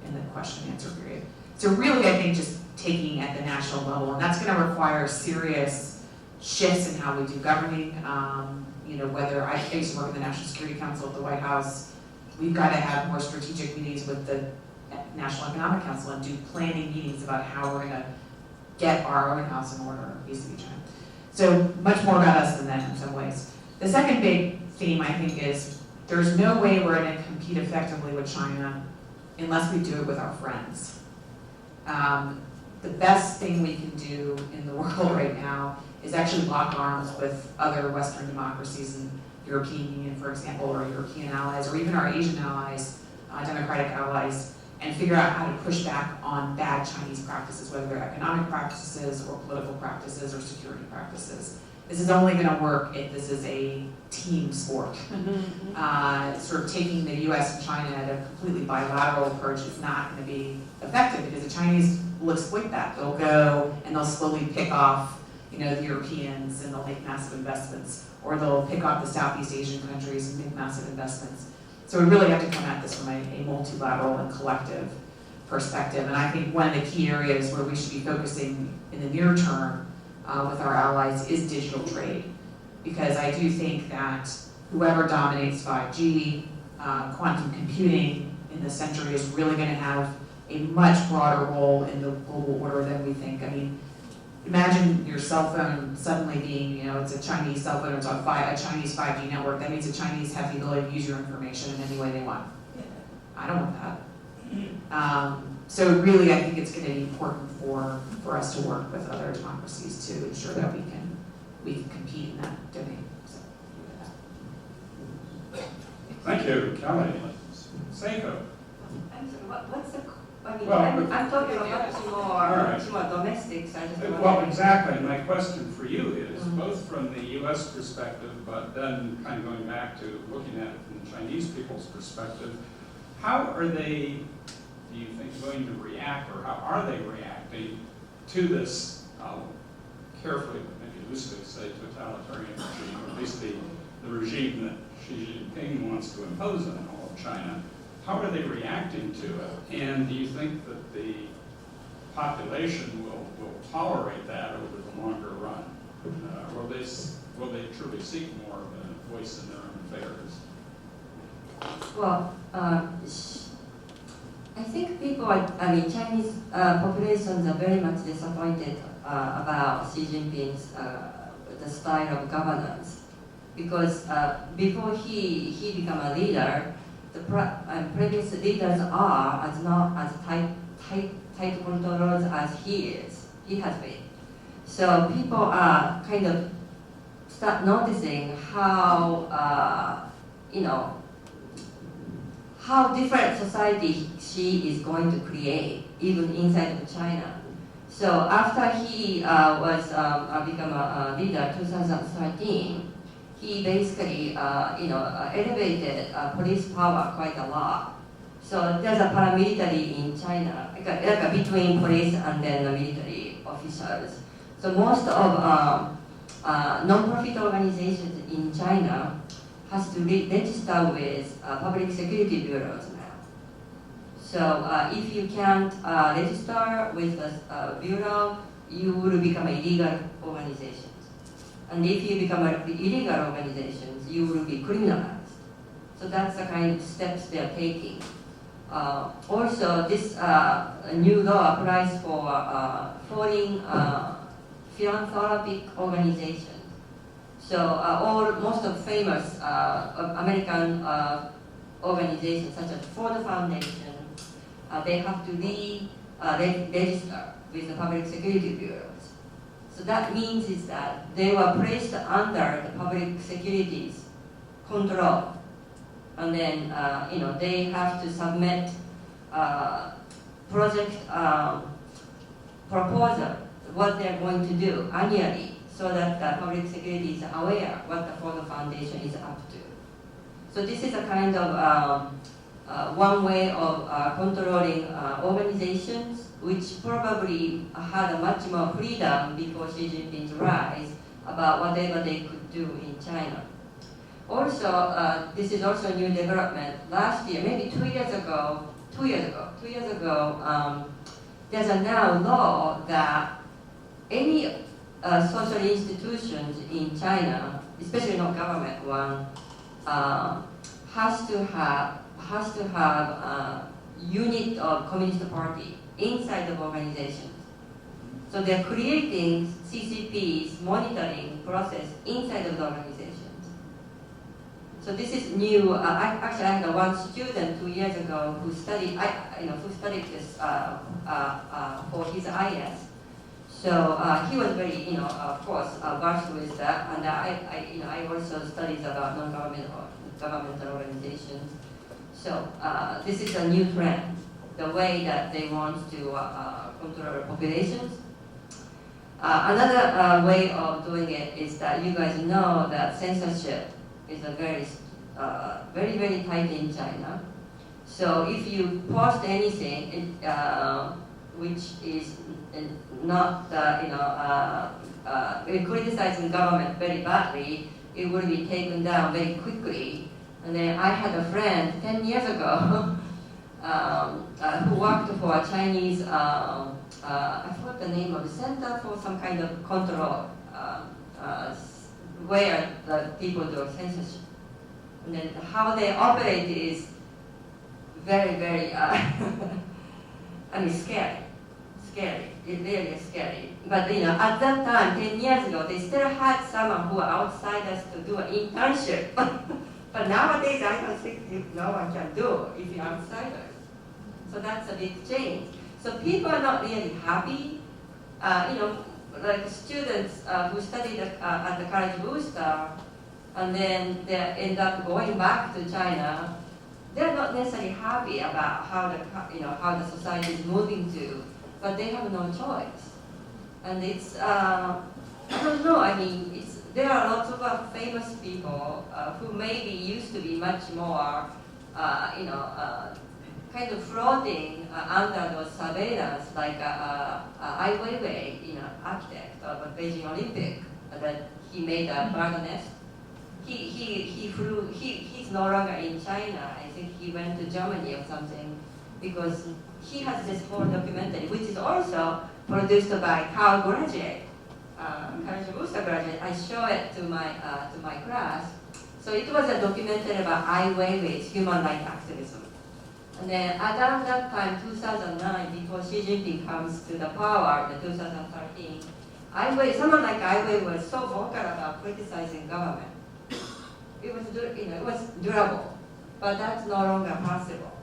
in the question and answer period. So really, I think just taking at the national level, and that's going to require serious shifts in how we do governing. Whether I used to work in the National Security Council at the White House, we've got to have more strategic meetings with the National Economic Council and do planning meetings about how we're going to get our own house in order vis-a-vis China. So much more about us than that in some ways. The second big theme, I think, is there's no way we're going to compete effectively with China unless we do it with our friends. The best thing we can do in the world right now is actually lock arms with other Western democracies and European Union, for example, or European allies, or even our Asian allies, democratic allies, and figure out how to push back on bad Chinese practices, whether they're economic practices or political practices or security practices. This is only going to work if this is a team sport. Sort of taking the US and China at a completely bilateral approach is not going to be effective because the Chinese will exploit that. They'll go and they'll slowly pick off the Europeans and they'll make massive investments, or they'll pick off the Southeast Asian countries and make massive investments. So we really have to come at this from a multilateral and collective perspective. And I think one of the key areas where we should be focusing in the near term with our allies is digital trade. Because I do think that whoever dominates 5G, quantum computing in this century is really going to have a much broader role in the global order than we think. I mean, imagine your cell phone suddenly being, it's a Chinese cell phone, it's on a Chinese 5G network. That means the Chinese have the ability to use your information in any way they want. I don't want that. So really, I think it's going to be important for us to work with other democracies to ensure that we can compete in that domain. So, Thank you, Kelly. Seiko. I'm sorry, what's the, Well, I'm talking about much more domestic side. Well, exactly. My question for you is, both from the U.S. perspective, but then kind of going back to looking at it from the Chinese people's perspective, how are they, do you think, going to react, or how are they reacting to this, carefully, maybe loosely say, totalitarian regime, or at least the regime that Xi Jinping wants to impose on all of China? How are they reacting to it? And do you think that the population will tolerate that over the longer run? Will they truly seek more of a voice in their own affairs? Well, I think Chinese populations are very much disappointed about Xi Jinping's the style of governance, because before he became a leader, the previous leaders are not as tight controllers as he has been. So people are kind of start noticing how how different society she is going to create, even inside of China. So after he was become a leader, 2013. He basically, elevated police power quite a lot. So there's a paramilitary in China, like between police and then the military officials. So most of non-profit organizations in China has to register with public security bureaus now. So if you can't register with a bureau, you will become an illegal organization. And if you become an illegal organization, you will be criminalized. So that's the kind of steps they're taking. Also, this new law applies for foreign philanthropic organizations. So most of famous American organizations such as Ford Foundation, they have to register with the public security bureaus. So that means is that they were placed under the public security's control. and then they have to submit project proposal, what they're going to do annually, so that the public security is aware what the Ford Foundation is up to. So this is a kind of one way of controlling organizations, which probably had a much more freedom before Xi Jinping's rise about whatever they could do in China. Also, this is also a new development. Last year, maybe 2 years ago, there's a now law that any social institutions in China, especially not government one, has to have a unit of Communist Party inside the organizations. So they're creating CCP's monitoring process inside of the organizations. So this is new. I had one student 2 years ago who studied this for his IS. So he was very, of course, versed with that. And I also studied about governmental organizations. So this is a new trend, the way that they want to control populations. Another way of doing it is that you guys know that censorship is a very, very tight in China. So if you post anything which is not, criticizing government very badly, it will be taken down very quickly. And then I had a friend 10 years ago who worked for a Chinese, I forgot the name of the center for some kind of control, where the people do censorship. And then how they operate is very, very, scary. It's really scary. But at that time, 10 years ago, they still had someone who were outsiders to do an internship. But nowadays, I don't think no one can do if you're outsiders. So that's a big change. So people are not really happy. Like students who studied at the college Wooster, and then they end up going back to China. They're not necessarily happy about how the society is moving to, but they have no choice. And it's I don't know. I mean, there are lots of famous people who maybe used to be much more kind of floating under those surveillance, like Ai Weiwei, architect of the Beijing Olympic, that he made a bird nest. He flew. He's no longer in China. I think he went to Germany or something, because he has this whole documentary, which is also produced by Carl graduate, College Wooster graduate. I show it to my class. So it was a documentary about Ai Weiwei's human rights activism. And then around that time, 2009, before Xi Jinping comes to the power in 2013, someone like Ai Weiwei was so vocal about criticizing government. It was durable, but that's no longer possible.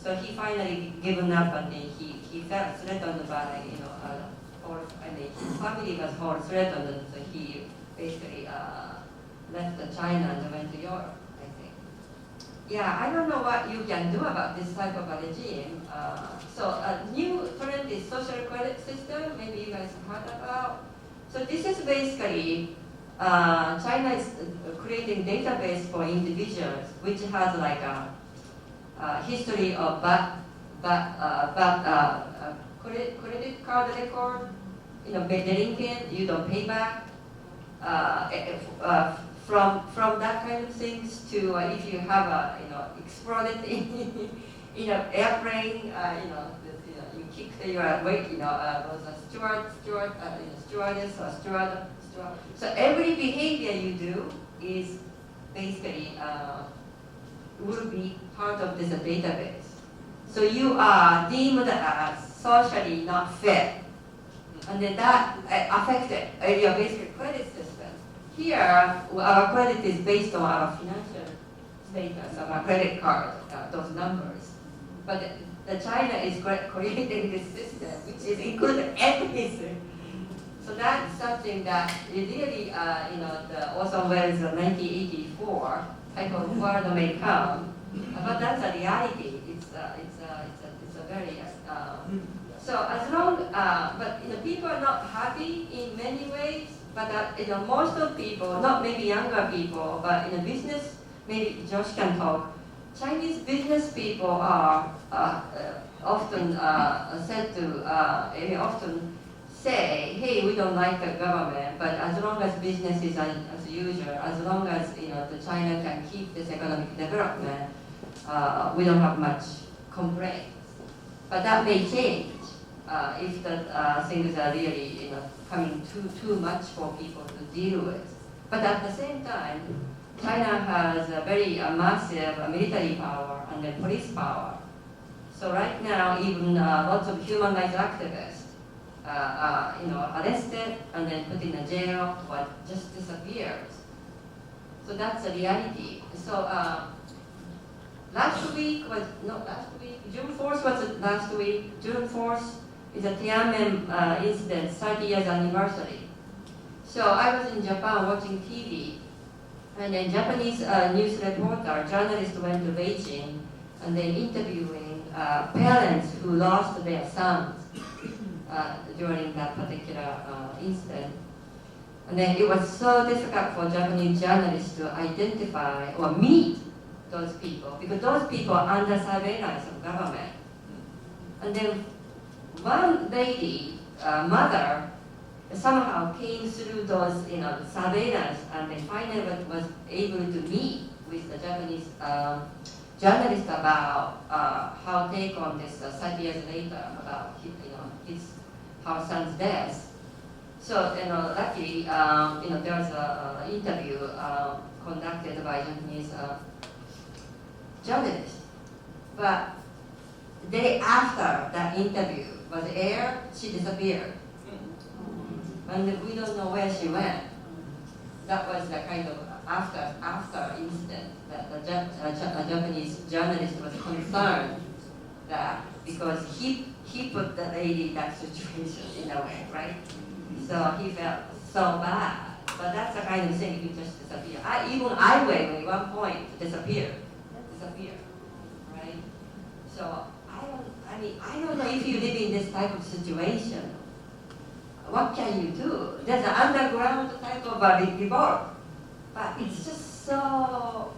So he finally given up, and then he felt threatened by his family was all threatened, and so he basically left China and went to Europe. Yeah, I don't know what you can do about this type of a regime. So a new trend is social credit system, maybe you guys have heard about. So this is basically, China is creating database for individuals, which has like a history of credit card record, delinquent, you don't pay back. From that kind of things to if you have exploded in an airplane, you kicked your weight, was a stewardess or steward. So every behavior you do is basically will be part of this database. So you are deemed as socially not fit, and then that affected your basic credit system. Here, our credit is based on our financial status of our credit card, those numbers. But the China is creating this system, which is including everything. So that's something that really, the Orson Welles' 1984 type of world may come, but that's a reality. It's a very so as long but people are not happy in many ways. But most of people, not maybe younger people, but in a business, maybe Josh can talk. Chinese business people are often said to often say, hey, we don't like the government, but as long as business is as usual, as long as the China can keep this economic development, we don't have much complaints. But that may change if the things are really coming too much for people to deal with. But at the same time, China has a very massive military power and then police power. So right now, even lots of human rights activists arrested and then put in a jail or just disappears. So that's a reality. So June 4th was last week. June 4th is a Tiananmen incident, 30 years anniversary. So I was in Japan watching TV, and a Japanese news reporter, journalist went to Beijing, and they interviewing parents who lost their sons during that particular incident. And then it was so difficult for Japanese journalists to identify or meet those people, because those people are under surveillance of government. And then one lady, mother, somehow came through those, surveillance, and they finally was able to meet with the Japanese journalist about how take on this 30 years later about her son's death. So luckily, there was an interview conducted by Japanese journalist, but the day after that interview was aired, she disappeared. And we don't know where she went. That was the kind of after incident that the Japanese journalist was concerned that because he put the lady in that situation in a way, right? So he felt so bad. But that's the kind of thing you just disappear. Even I went at one point to disappear, right? So I don't know if you live in this type of situation. What can you do? There's an underground type of revolt, but it's just so,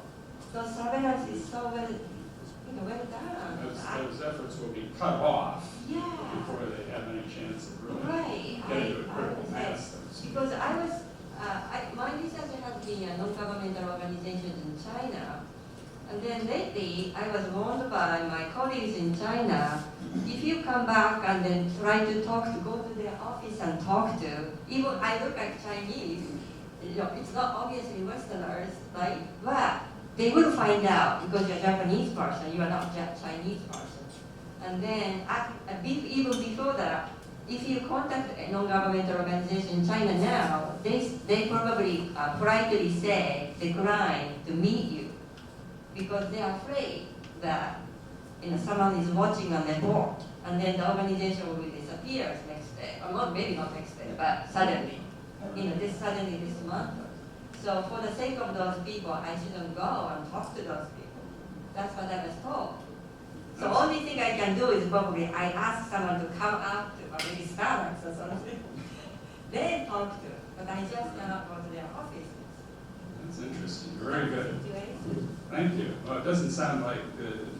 the surveillance is so well done. Those efforts will be cut off Yeah. before they have any chance of really Right. getting to a critical mass. Because my research has been non-governmental organizations in China. And then lately, I was warned by my colleagues in China, if you come back and then try to go to their office and talk to, even I look like Chinese, it's not obviously Westerners, right? But they will find out because you're a Japanese person, you are not a Chinese person. And then, even before that, if you contact a non-governmental organization in China now, they probably politely say, decline to meet you, because they are afraid that someone is watching a report, and then the organization will disappear next day, or maybe not next day, but suddenly, this month. So for the sake of those people, I shouldn't go and talk to those people. That's what I was told. So only thing I can do is probably I ask someone to come out to maybe Starbucks or something, then talk to, but I just cannot go to their office. That's interesting. Very good. Thank you. Well, it doesn't sound like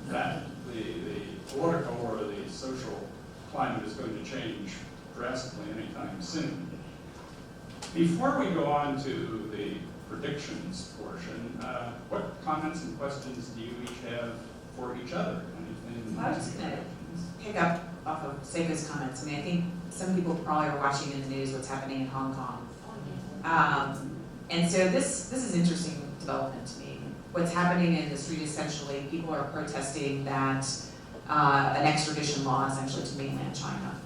that the political or the social climate is going to change drastically anytime soon. Before we go on to the predictions portion, what comments and questions do you each have for each other? Anything? I was just going to pick up off of Seiko's comments. I think some people probably are watching in the news what's happening in Hong Kong. And so this is an interesting development to me. What's happening in the street, essentially, people are protesting that an extradition law essentially to mainland China.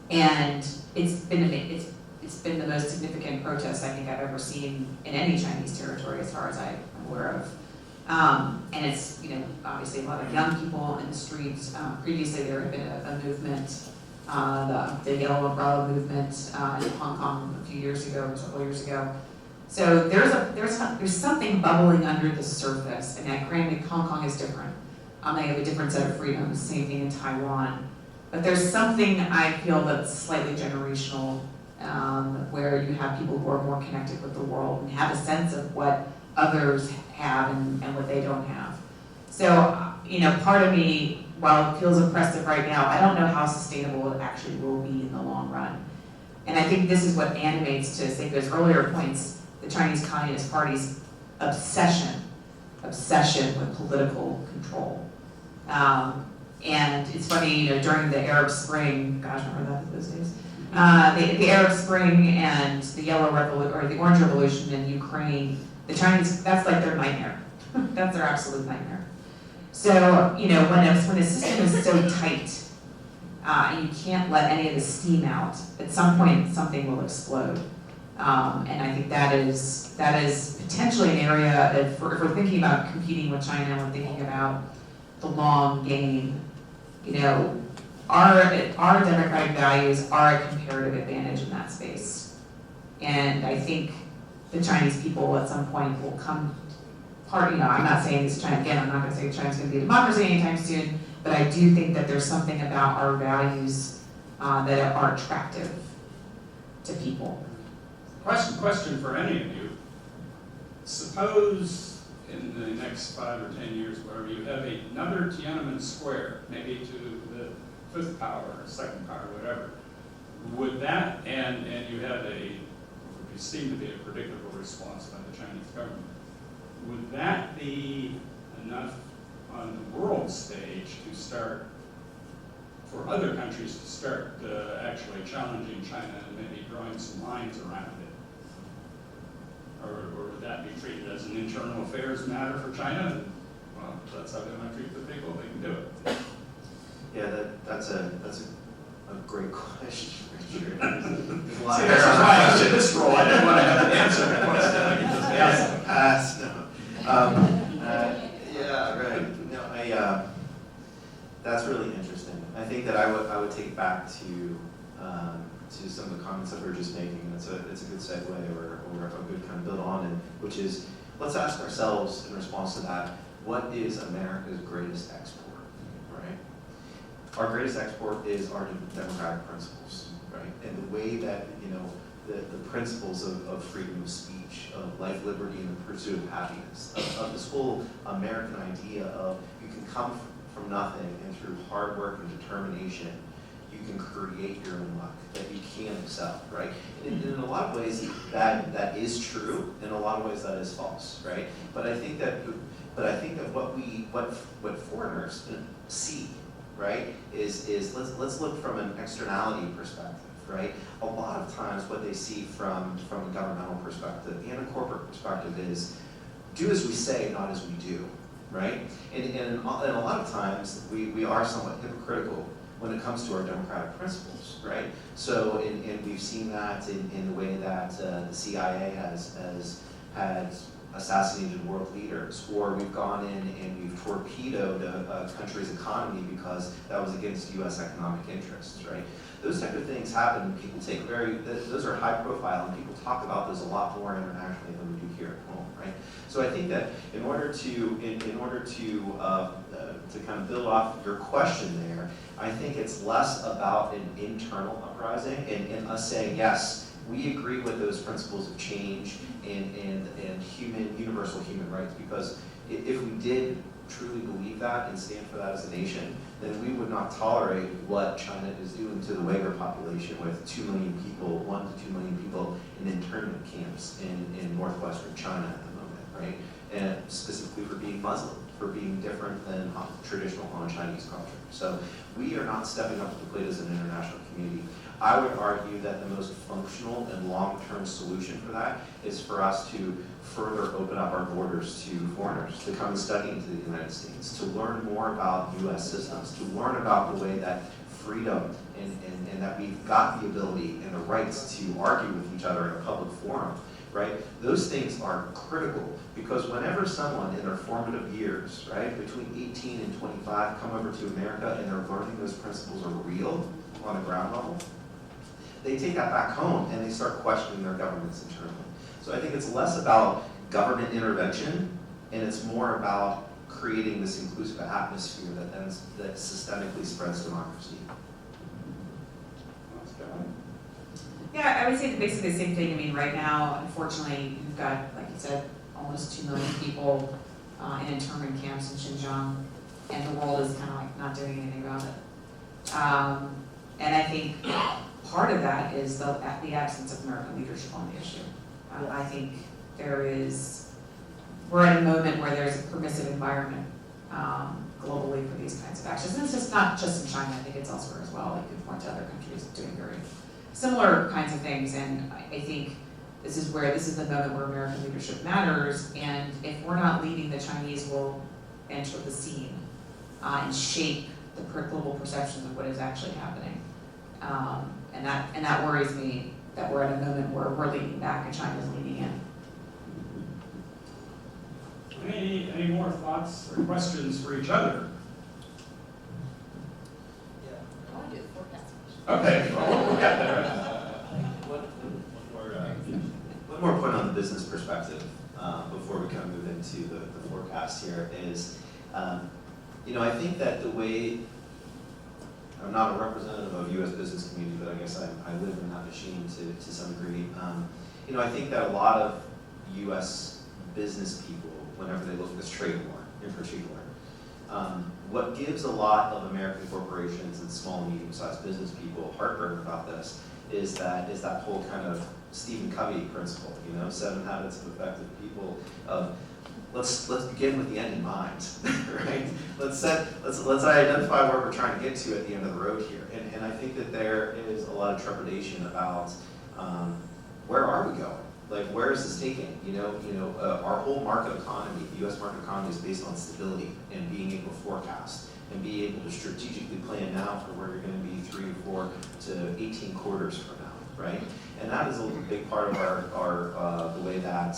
And it's been the most significant protest I think I've ever seen in any Chinese territory as far as I'm aware of. And it's, obviously a lot of young people in the streets. Previously there had been a movement, the Yellow Umbrella movement in Hong Kong a few years ago, several years ago. So there's something bubbling under the surface, and granted, Hong Kong is different. They have a different set of freedoms, same thing in Taiwan. But there's something I feel that's slightly generational, where you have people who are more connected with the world and have a sense of what others have and what they don't have. So, part of me, while it feels impressive right now, I don't know how sustainable it actually will be in the long run. And I think this is what animates, to Seiko's earlier points, the Chinese Communist Party's obsession with political control. And it's funny, during the Arab Spring, gosh, remember that those days? The Arab Spring and the the Orange Revolution in Ukraine, the Chinese, that's like their nightmare. That's their absolute nightmare. So, when a system is so tight, and you can't let any of the steam out, at some point something will explode. And I think that is potentially an area that, if we're thinking about competing with China, we're thinking about the long game. Our democratic values are a comparative advantage in that space. And I think the Chinese people at some point will come I'm not saying this China, again, I'm not going to say China's going to be a democracy anytime soon, but I do think that there's something about our values that are attractive to people. Question for any of you. Suppose in the next 5 or 10 years, whatever, you have another Tiananmen Square, maybe to the 5th power, or 2nd power, whatever. Would that, and you had what would seem to be a predictable response by the Chinese government, would that be enough on the world stage to start, for other countries to start actually challenging China and maybe drawing some lines around it? Or would that be treated as an internal affairs matter for China? And, well, that's how they want to treat the people, they can do it. Yeah, that's a great question, Richard. There's a lot See, of this is hair on why I the was in this role. I didn't want to have to answer the question. I could just ask it. Yeah, right. No, that's really interesting. I think that I would take it back to some of the comments that we were just making. It's a good segue or a good kind of build on it, which is, let's ask ourselves in response to that, what is America's greatest export, right? Our greatest export is our democratic principles, right? And the way that, the principles of freedom of speech, of life, liberty, and the pursuit of happiness, of this whole American idea of you can come from nothing, and through hard work and determination, you can create your own luck, that you can excel, right? And in a lot of ways, that is true. In a lot of ways, that is false, right? But I think that what foreigners see, right, is let's look from an externality perspective, right? A lot of times, what they see from a governmental perspective and a corporate perspective is do as we say, not as we do, right? And a lot of times, we are somewhat hypocritical when it comes to our democratic principles, right? So, and we've seen that in the way that the CIA has had assassinated world leaders, or we've gone in and we've torpedoed a country's economy because that was against U.S. economic interests, right? Those type of things happen. People take those are high profile, and people talk about those a lot more internationally than we do here at home, right? So I think that in order to kind of build off your question there, I think it's less about an internal uprising and us saying, yes, we agree with those principles of change and universal human rights, because if we did truly believe that and stand for that as a nation, then we would not tolerate what China is doing to the Uyghur population with 2 million people, 1 to 2 million people in internment camps in northwestern China at the moment, right? And specifically for being Muslim, for being different than traditional Han Chinese culture. So we are not stepping up to the plate as an international community. I would argue that the most functional and long-term solution for that is for us to further open up our borders to foreigners to come and study into the United States, to learn more about U.S. systems, to learn about the way that freedom and that we've got the ability and the rights to argue with each other in a public forum, right? Those things are critical, because whenever someone in their formative years, right, between 18 and 25 come over to America and they're learning those principles are real on a ground level, they take that back home and they start questioning their governments internally. So I think it's less about government intervention, and it's more about creating this inclusive atmosphere that systemically spreads democracy. Yeah, I would say basically the same thing. I mean, right now, unfortunately, you've got, like you said, almost 2 million people in internment camps in Xinjiang, and the world is kind of like not doing anything about it. And I think part of that is the absence of American leadership on the issue. I think we're at a moment where there's a permissive environment globally for these kinds of actions. And it's just not just in China, I think it's elsewhere as well. You could point to other countries doing very similar kinds of things. And I think this is the moment where American leadership matters. And if we're not leading, the Chinese will enter the scene and shape the global perceptions of what is actually happening. And that worries me, that we're at a moment where we're leaning back and China's leaning in. Any more thoughts or questions for each other? I want to do the forecast. Okay, well, we'll get there. One more point on the business perspective before we kind of move into the forecast here is, I think that the way, I'm not a representative of U.S. business community, but I guess I live in that machine to some degree. I think that a lot of U.S. business people, whenever they look at this trade war in particular, what gives a lot of American corporations and small and medium-sized business people heartburn about this is that whole kind of Stephen Covey principle, 7 habits of effective people of let's begin with the end in mind, right? Let's identify where we're trying to get to at the end of the road here. And I think that there is a lot of trepidation about where are we going? Like, where is this taking? Our whole market economy, the U.S. market economy, is based on stability and being able to forecast and be able to strategically plan now for where you're going to be 3 or 4 to 18 quarters from now, right? And that is a big part of our the way that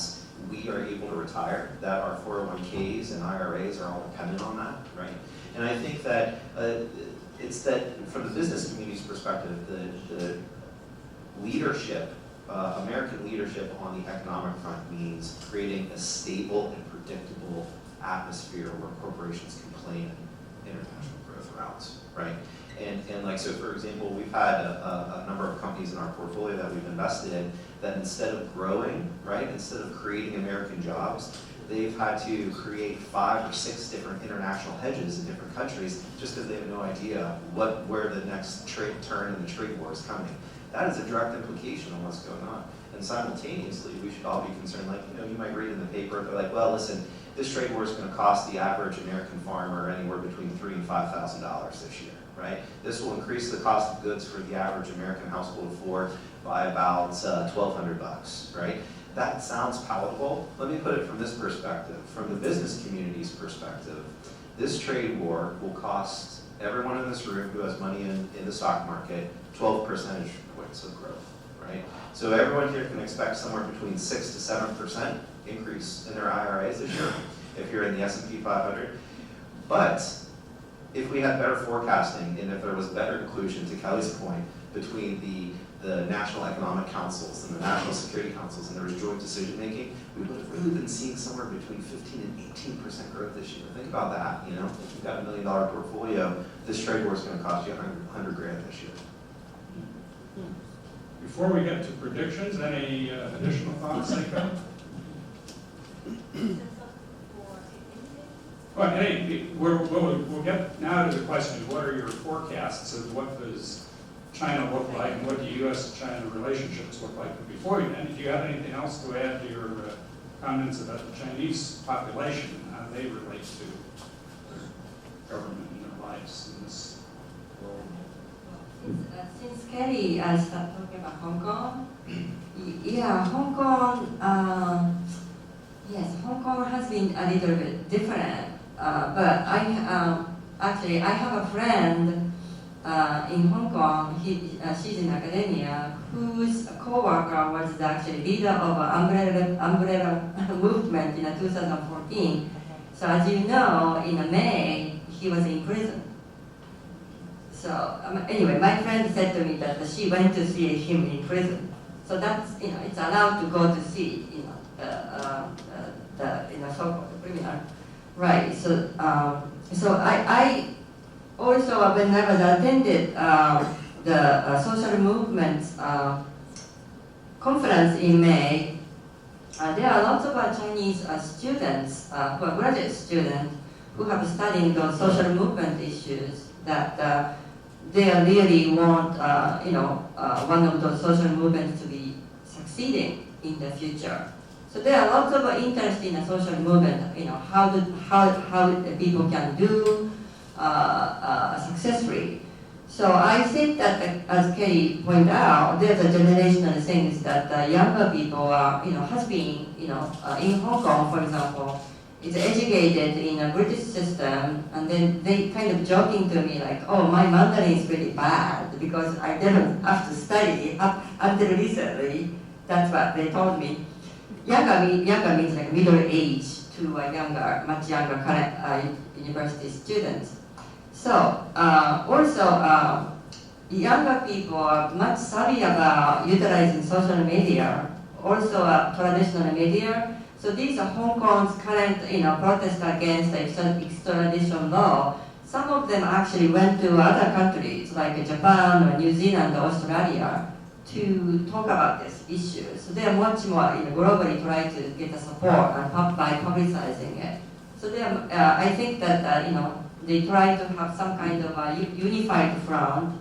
we are able to retire, that our 401ks and IRAs are all dependent on that, right? And I think that it's that from the business community's perspective, the leadership, American leadership on the economic front means creating a stable and predictable atmosphere where corporations can plan international growth routes, right? And like, so for example, we've had a number of companies in our portfolio that we've invested in that instead of growing, right, instead of creating American jobs, they've had to create 5 or 6 different international hedges in different countries just because they have no idea where the next turn in the trade war is coming. That is a direct implication on what's going on. And simultaneously, we should all be concerned, like, you might read in the paper, they're like, well, listen, this trade war is going to cost the average American farmer anywhere between $3,000 and $5,000 this year, right? This will increase the cost of goods for the average American household of 4 by about $1,200, right? That sounds palatable. Let me put it from this perspective. From the business community's perspective, this trade war will cost everyone in this room who has money in the stock market 12 percentage points of growth, right? So everyone here can expect somewhere between 6 to 7% increase in their IRAs this year if you're in the S&P 500. But if we had better forecasting and if there was better inclusion, to Kelly's point, between the national economic councils and the national security councils, and there was joint decision making, we would have really been seeing somewhere between 15 and 18% growth this year. Think about that, if you've got $1 million portfolio, this trade war is going to cost you $100 grand this year. Before we get to predictions, any additional thoughts, Seiko? Well, hey, we'll get now to the question, what are your forecasts of what does China look like and what do U.S.-China relationships look like? But before you then, do you have anything else to add to your comments about the Chinese population and how they relate to their government and their lives in this world? Since Kelly started talking about Hong Kong, Hong Kong, yes, Hong Kong has been a little bit different. But actually, I have a friend in Hong Kong. She's in academia, whose co-worker was actually leader of an umbrella movement in 2014. So as you know, in May, he was in prison. So anyway, my friend said to me that she went to see him in prison. So that's, it's allowed to go to see, so-called criminal. Right, so I also, when I was attended the social movements conference in May, there are lots of Chinese students, who are graduate students, who have studied those social movement issues that they really want, one of those social movements to be succeeding in the future. So there are lots of interest in the social movement, how people can do successfully. So I think that, as Kelly pointed out, there's a generational thing is that younger people are, has been, in Hong Kong, for example, is educated in a British system, and then they kind of joking to me like, oh, my Mandarin is pretty bad because I didn't have to study up until recently. That's what they told me. Younger means like middle age to a much younger current university students. So also younger people are much savvy about utilizing social media, also traditional media. So these are Hong Kong's current, protest against the extradition law. Some of them actually went to other countries like Japan or New Zealand or Australia to talk about this issue. So they are much more, globally trying to get the support by publicizing it. So they are, I think that, they try to have some kind of a unified front,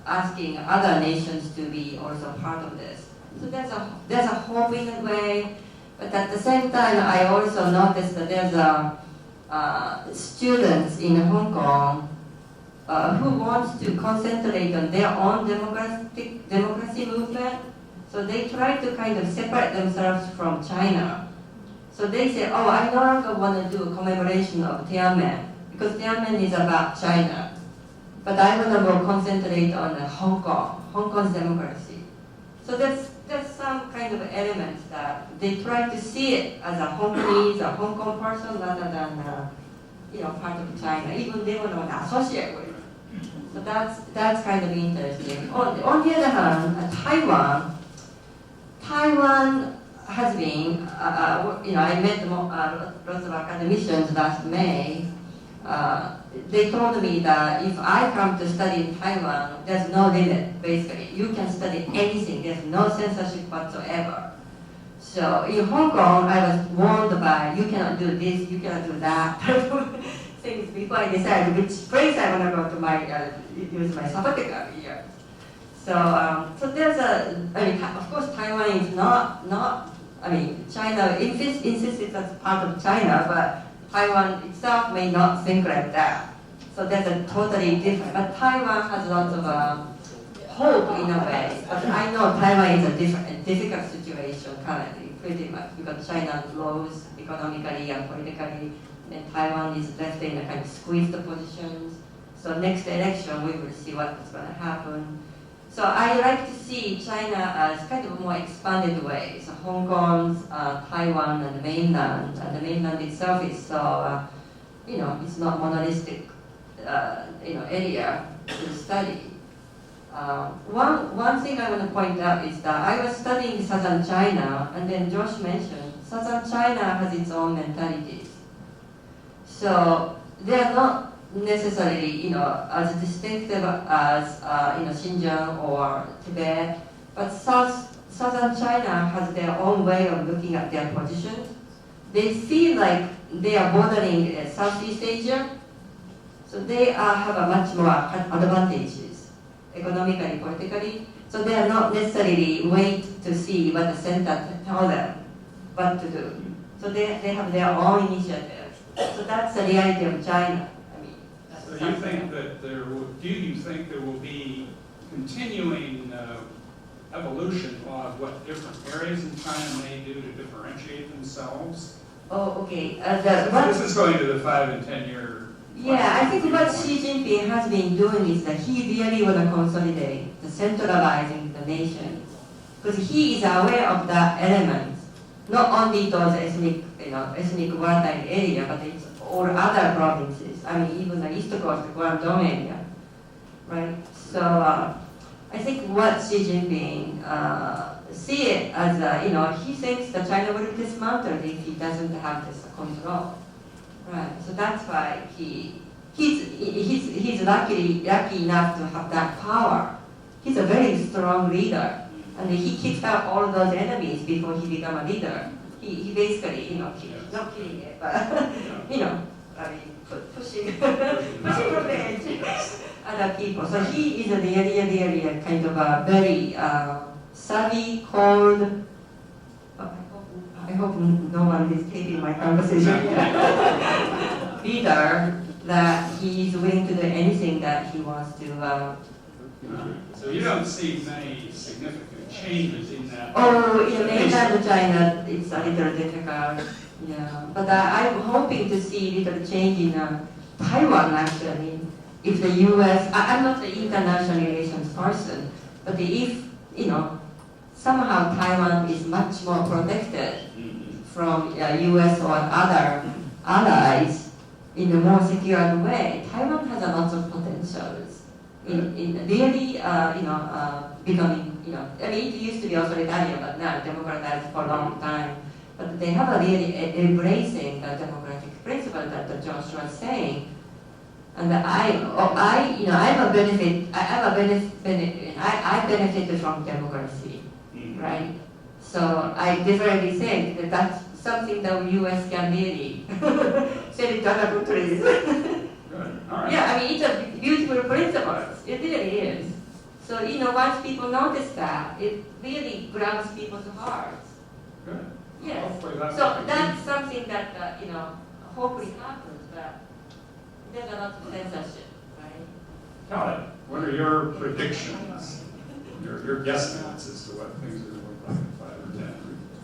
asking other nations to be also part of this. So there's a hope in a way, but at the same time, I also noticed that there's students in Hong Kong who wants to concentrate on their own democracy movement. So they try to kind of separate themselves from China. So they say, oh, I no longer want to do a commemoration of Tiananmen because Tiananmen is about China. But I want to more concentrate on Hong Kong's democracy. So there's some kind of elements that they try to see it as a Hongkongese, a Hong Kong person rather than part of China, even they want to associate with it. So that's kind of interesting. On the other hand, Taiwan has been, I met lots of academicians last May. They told me that if I come to study in Taiwan, there's no limit, basically. You can study anything, there's no censorship whatsoever. So in Hong Kong, I was warned by, you cannot do this, you cannot do that, things before I decide which place I want to go to use my sabbatical year. So there's of course Taiwan is not, China insists it's part of China, but Taiwan itself may not think like that. So that's a totally different, but Taiwan has lots of hope in a way. But I know Taiwan is a difficult situation currently, pretty much, because China grows economically and politically, and Taiwan is left in a kind of squeezed positions. So next election, we will see what's going to happen. So I like to see China as kind of more expanded way. So Hong Kong, Taiwan, and the mainland itself is so, it's not monolithic, area to study. One thing I want to point out is that I was studying southern China, and then Josh mentioned southern China has its own mentalities. So they are not necessarily, as distinctive as, Xinjiang or Tibet, but southern China has their own way of looking at their positions. They feel like they are bordering Southeast Asia, so they have a much more advantages, economically, politically. So they are not necessarily wait to see what the center tell them what to do. So they have their own initiative. So that's the reality of China. So you think that do you think there will be continuing evolution of what different areas in China may do to differentiate themselves? Oh, okay. This is going to the 5 and 10 year. Yeah, I think what Xi Jinping has been doing is that he really want to consolidate the centralizing the nation, because he is aware of that element, not only those ethnic volatile area, but it's all other provinces. Even the East Coast, the Guangdong area, right? So I think what Xi Jinping see it as he thinks that China will dismantle if he doesn't have this control, right? So that's why he's lucky enough to have that power. He's a very strong leader, and he kicked out all those enemies before he became a leader. He basically, he's not killing it, but pushing from the edge other people. So he is a really a kind of a very savvy, cold. I hope no one is taking my conversation. Leader that he is willing to do anything that he wants to. So you don't see many significant changes in that? Oh, in mainland China, it's a little difficult. Yeah, but I'm hoping to see little change in Taiwan actually. If the U.S., I'm not the international relations person, but if somehow Taiwan is much more protected from U.S. or other allies in a more secured way, Taiwan has a lot of potentials in really becoming it used to be authoritarian, but now democratized for a long time. But they have a really embracing the democratic principle that Josh was saying. And I benefited from democracy, right? So I definitely think that that's something that the U.S. can really sell it to other countries. Good. All right. Yeah, it's a beautiful principle. It really is. So once people notice that, it really grabs people's hearts. Good. Yes. Hopefully So that's something that hopefully happens, but there's a lot of censorship, right? Kelly, what are your predictions, your guesstimates as to what things are going to look like in 5 or 10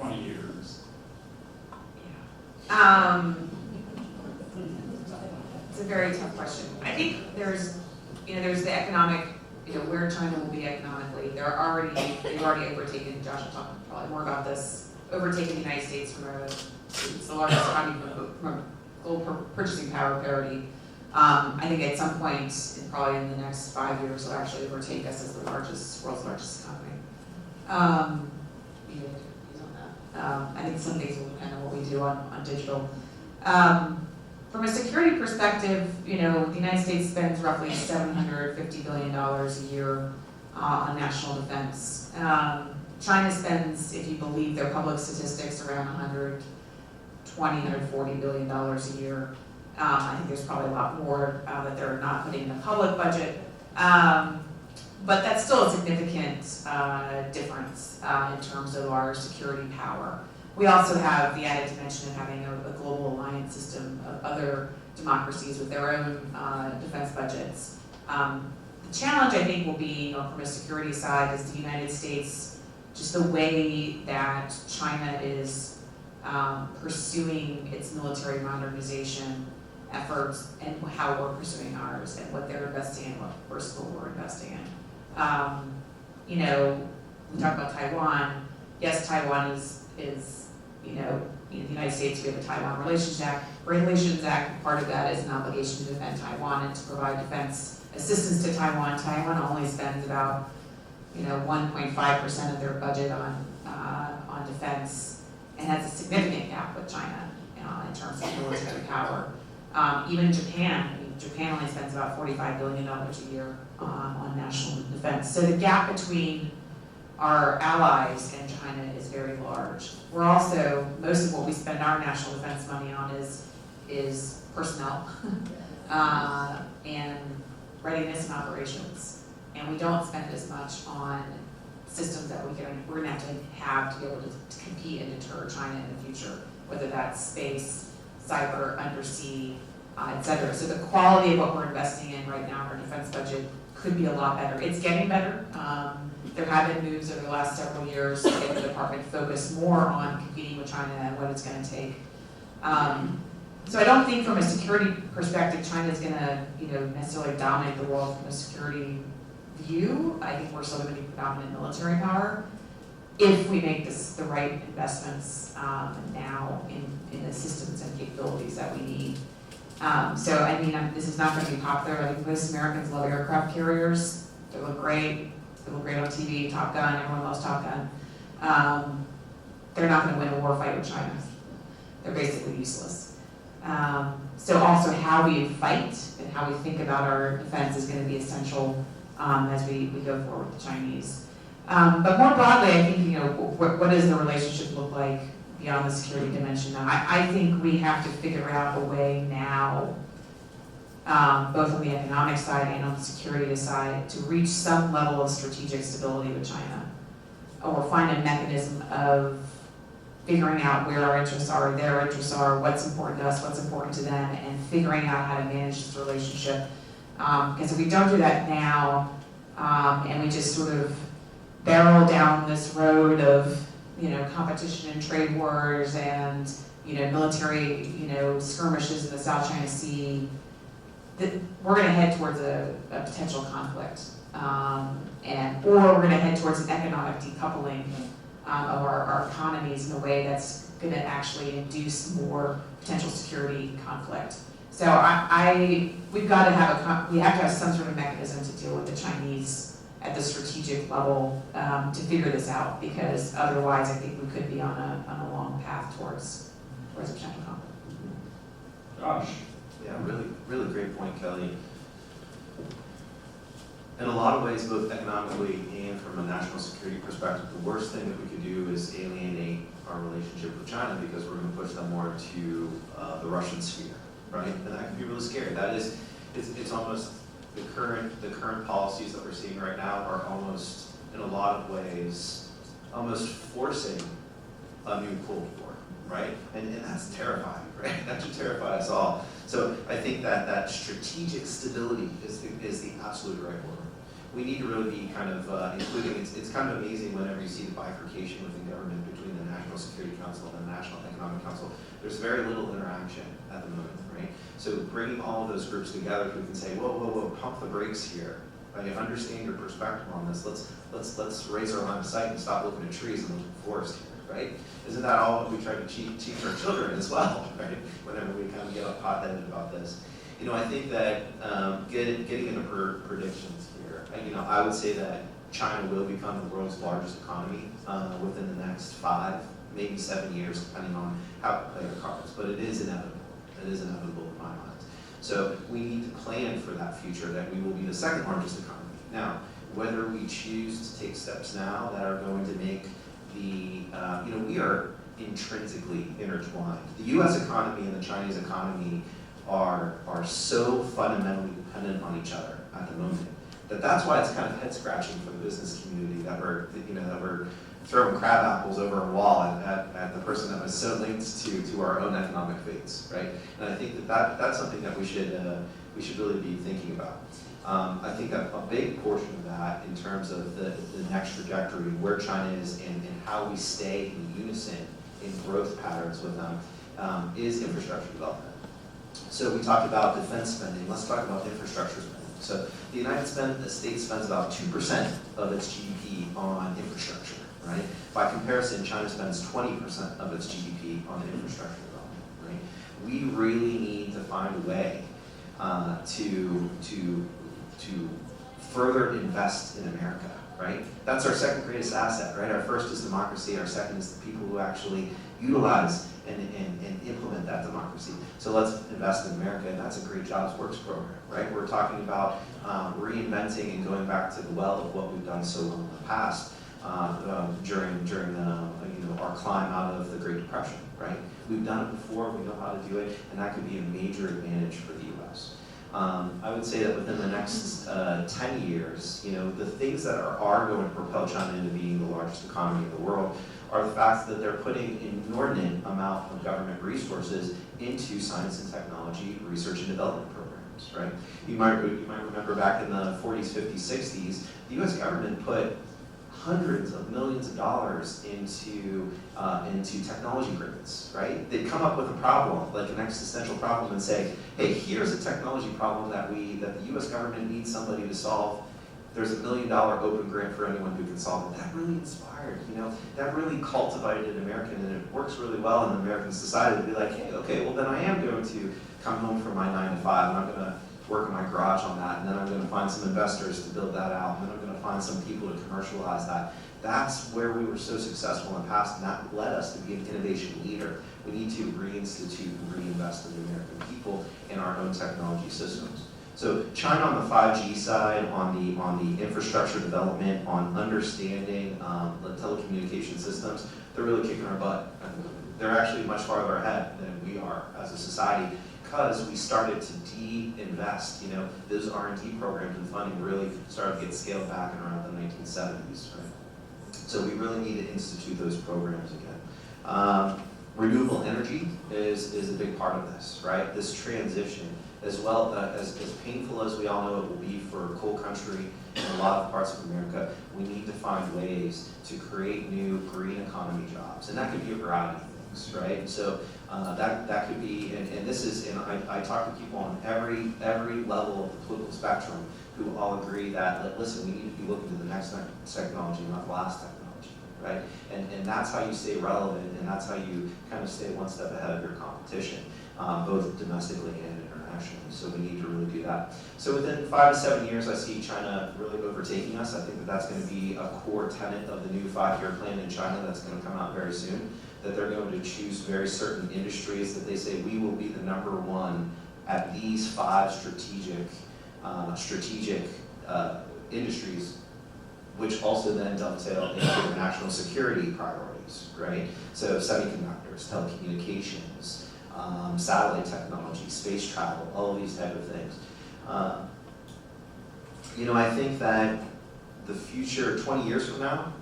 or 20 years? It's a very tough question. I think there's the economic, where China will be economically. They've already overtaken, Josh will talk probably more about this, overtaken the United States it's the largest economy from global purchasing power parity. I think at some point, probably in the next 5 years, it'll actually overtake us as the world's largest economy. I think some things will depend on what we do on digital. From a security perspective, the United States spends roughly $750 billion a year on national defense. China spends, if you believe their public statistics, around $140 billion a year. I think there's probably a lot more that they're not putting in the public budget. But that's still a significant difference in terms of our security power. We also have the added dimension of having a global alliance system of other democracies with their own defense budgets. The challenge, I think, will be, from a security side, is the United States, just the way that China is pursuing its military modernization efforts and how we're pursuing ours and what they're investing in, what we're investing in. We talk about Taiwan. Yes, Taiwan is the United States, we have a Taiwan Relations Act. Part of that is an obligation to defend Taiwan and to provide defense assistance to Taiwan. Taiwan only spends about 1.5% of their budget on defense and has a significant gap with China in terms of military power. Even Japan only spends about $45 billion a year on national defense. So the gap between our allies and China is very large. We're also, most of what we spend our national defense money on is personnel and readiness and operations. And we don't spend as much on systems that we're going to have to be able to compete and deter China in the future, whether that's space, cyber, undersea, et cetera. So the quality of what we're investing in right now in our defense budget could be a lot better. It's getting better. There have been moves over the last several years to get the department focused more on competing with China and what it's going to take. So I don't think from a security perspective, China is going to necessarily dominate the world from a security view. I think we're still going to be predominant military power if we make the right investments now in the systems and capabilities that we need. This is not going to be popular. I think most Americans love aircraft carriers. They look great. they look great on TV, Top Gun, everyone loves Top Gun. They're not gonna win a war fight with China. They're basically useless. So also how we fight and how we think about our defense is gonna be essential as we go forward with the Chinese. But more broadly, I think, you know, what does the relationship look like beyond the security dimension? Now, I think we have to figure out a way now, both on the economic side and on the security side, to reach some level of strategic stability with China, or find a mechanism of figuring out where our interests are, their interests are, what's important to us, what's important to them, and figuring out how to manage this relationship. Because if we don't do that now, and we just sort of barrel down this road of, you know, competition and trade wars and, you know, military, you know, skirmishes in the South China Sea, that we're going to head towards a potential conflict, or we're going to head towards an economic decoupling of our economies in a way that's going to actually induce more potential security conflict. So we have to have some sort of mechanism to deal with the Chinese at the strategic level to figure this out, because otherwise I think we could be on a long path towards a potential conflict. Josh? Yeah, really great point, Kelly. In a lot of ways, both economically and from a national security perspective, the worst thing that we could do is alienate our relationship with China, because we're going to push them more to the Russian sphere, right? And that can be really scary. It's almost the current policies that we're seeing right now are almost, in a lot of ways, almost forcing a new Cold War, right? And that's terrifying, right? That should terrify us all. So I think that strategic stability is the absolute right word. We need to really be kind of including, it's kind of amazing whenever you see the bifurcation within government between the National Security Council and the National Economic Council. There's very little interaction at the moment, right? So bringing all of those groups together, we can say, whoa, pump the brakes here. Right? Understand your perspective on this. Let's raise our line of sight and stop looking at trees and looking at forest here, right? Isn't that all what we try to teach our children as well, right? Whenever we kind of get hot-headed about this. You know, I think that getting into predictions here, you know, I would say that China will become the world's largest economy within the next 5, maybe 7 years, depending on how we play our cards. But it is inevitable. It is inevitable in my mind. So we need to plan for that future, that we will be the second largest economy. Now, whether we choose to take steps now that are going to make you know, we are intrinsically intertwined. The U.S. economy and the Chinese economy are so fundamentally dependent on each other at the moment that's why it's kind of head scratching for the business community that we're throwing crab apples over a wall at the person that was so linked to our own economic fates, right? And I think that's something that we should really be thinking about. I think a big portion of that, in terms of the next trajectory, where China is and how we stay in unison in growth patterns with them, is infrastructure development. So we talked about defense spending. Let's talk about infrastructure spending. So the United States spends about 2% of its GDP on infrastructure, right? By comparison, China spends 20% of its GDP on infrastructure development, right? We really need to find a way to further invest in America, right? That's our second greatest asset, right? Our first is democracy, our second is the people who actually utilize and implement that democracy. So let's invest in America, and that's a great jobs works program, right? We're talking about reinventing and going back to the well of what we've done so well in the past during our climb out of the Great Depression, right? We've done it before, we know how to do it, and that could be a major advantage for the U.S. I would say that within the next 10 years, you know, the things that are going to propel China into being the largest economy in the world are the fact that they're putting an inordinate amount of government resources into science and technology research and development programs, right? You might remember back in the 40s, 50s, 60s, the U.S. government put hundreds of millions of dollars into technology grants, right? They'd come up with a problem, like an existential problem, and say, hey, here's a technology problem that the U.S. government needs somebody to solve. There's $1 million open grant for anyone who can solve it. That really inspired, you know, that really cultivated an American, and it works really well in American society to be like, hey, okay, well then I am going to come home from my 9 to 5, and I'm going to work in my garage on that, and then I'm gonna find some investors to build that out, and then I'm gonna find some people to commercialize that. That's where we were so successful in the past, and that led us to be an innovation leader. We need to reinstitute and reinvest in the American people in our own technology systems. So China on the 5G side, on the infrastructure development, on understanding the telecommunication systems, they're really kicking our butt. They're actually much farther ahead than we are as a society, because we started to de-invest. You know, those R&D programs and funding really started to get scaled back in around the 1970s, right? So we really need to institute those programs again. Renewable energy is a big part of this, right? This transition, as well as painful as we all know it will be for coal country in a lot of parts of America, we need to find ways to create new green economy jobs. And that could be a variety of things, right? So that could be, and this is, and I talk to people on every level of the political spectrum who all agree that, listen, we need to be looking to the next technology, not the last technology, right? And that's how you stay relevant, and that's how you kind of stay one step ahead of your competition, both domestically and internationally. So we need to really do that. So within 5 to 7 years, I see China really overtaking us. I think that that's going to be a core tenet of the new 5-year plan in China that's going to come out very soon, that they're going to choose very certain industries that they say we will be the #1 at these 5 strategic industries, which also then dovetail into their national security priorities, right? So semiconductors, telecommunications, satellite technology, space travel, all of these type of things. I think that the future, 20 years from now,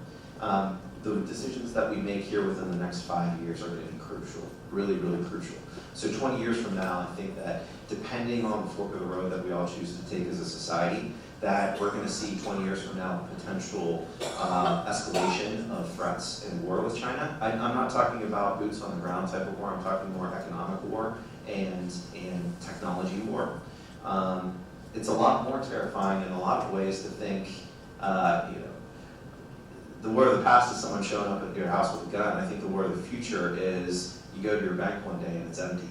the decisions that we make here within the next 5 years are going to be crucial, really, really crucial. So 20 years from now, I think that depending on the fork of the road that we all choose to take as a society, that we're going to see 20 years from now potential escalation of threats and war with China. I'm not talking about boots on the ground type of war. I'm talking more economic war and technology war. It's a lot more terrifying in a lot of ways to think, the war of the past is someone showing up at your house with a gun. I think the war of the future is you go to your bank one day and it's empty,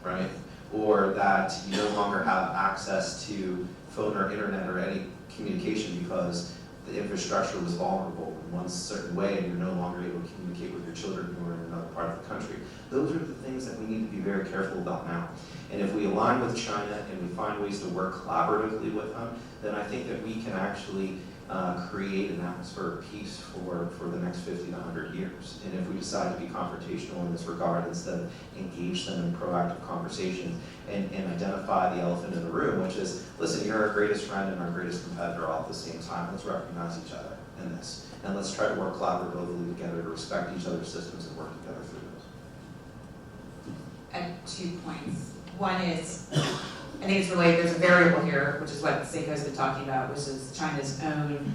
right? Or that you no longer have access to phone or internet or any communication because the infrastructure was vulnerable in one certain way and you're no longer able to communicate with your children who are in another part of the country. Those are the things that we need to be very careful about now. And if we align with China and we find ways to work collaboratively with them, then I think that we can actually create an atmosphere of peace for the next 50 to 100 years. And if we decide to be confrontational in this regard, instead of engage them in proactive conversations and identify the elephant in the room, which is, listen, you're our greatest friend and our greatest competitor all at the same time. Let's recognize each other in this. And let's try to work collaboratively together to respect each other's systems and work together through those. I have 2 points. One is, I think it's related, there's a variable here, which is what Seiko's been talking about, which is China's own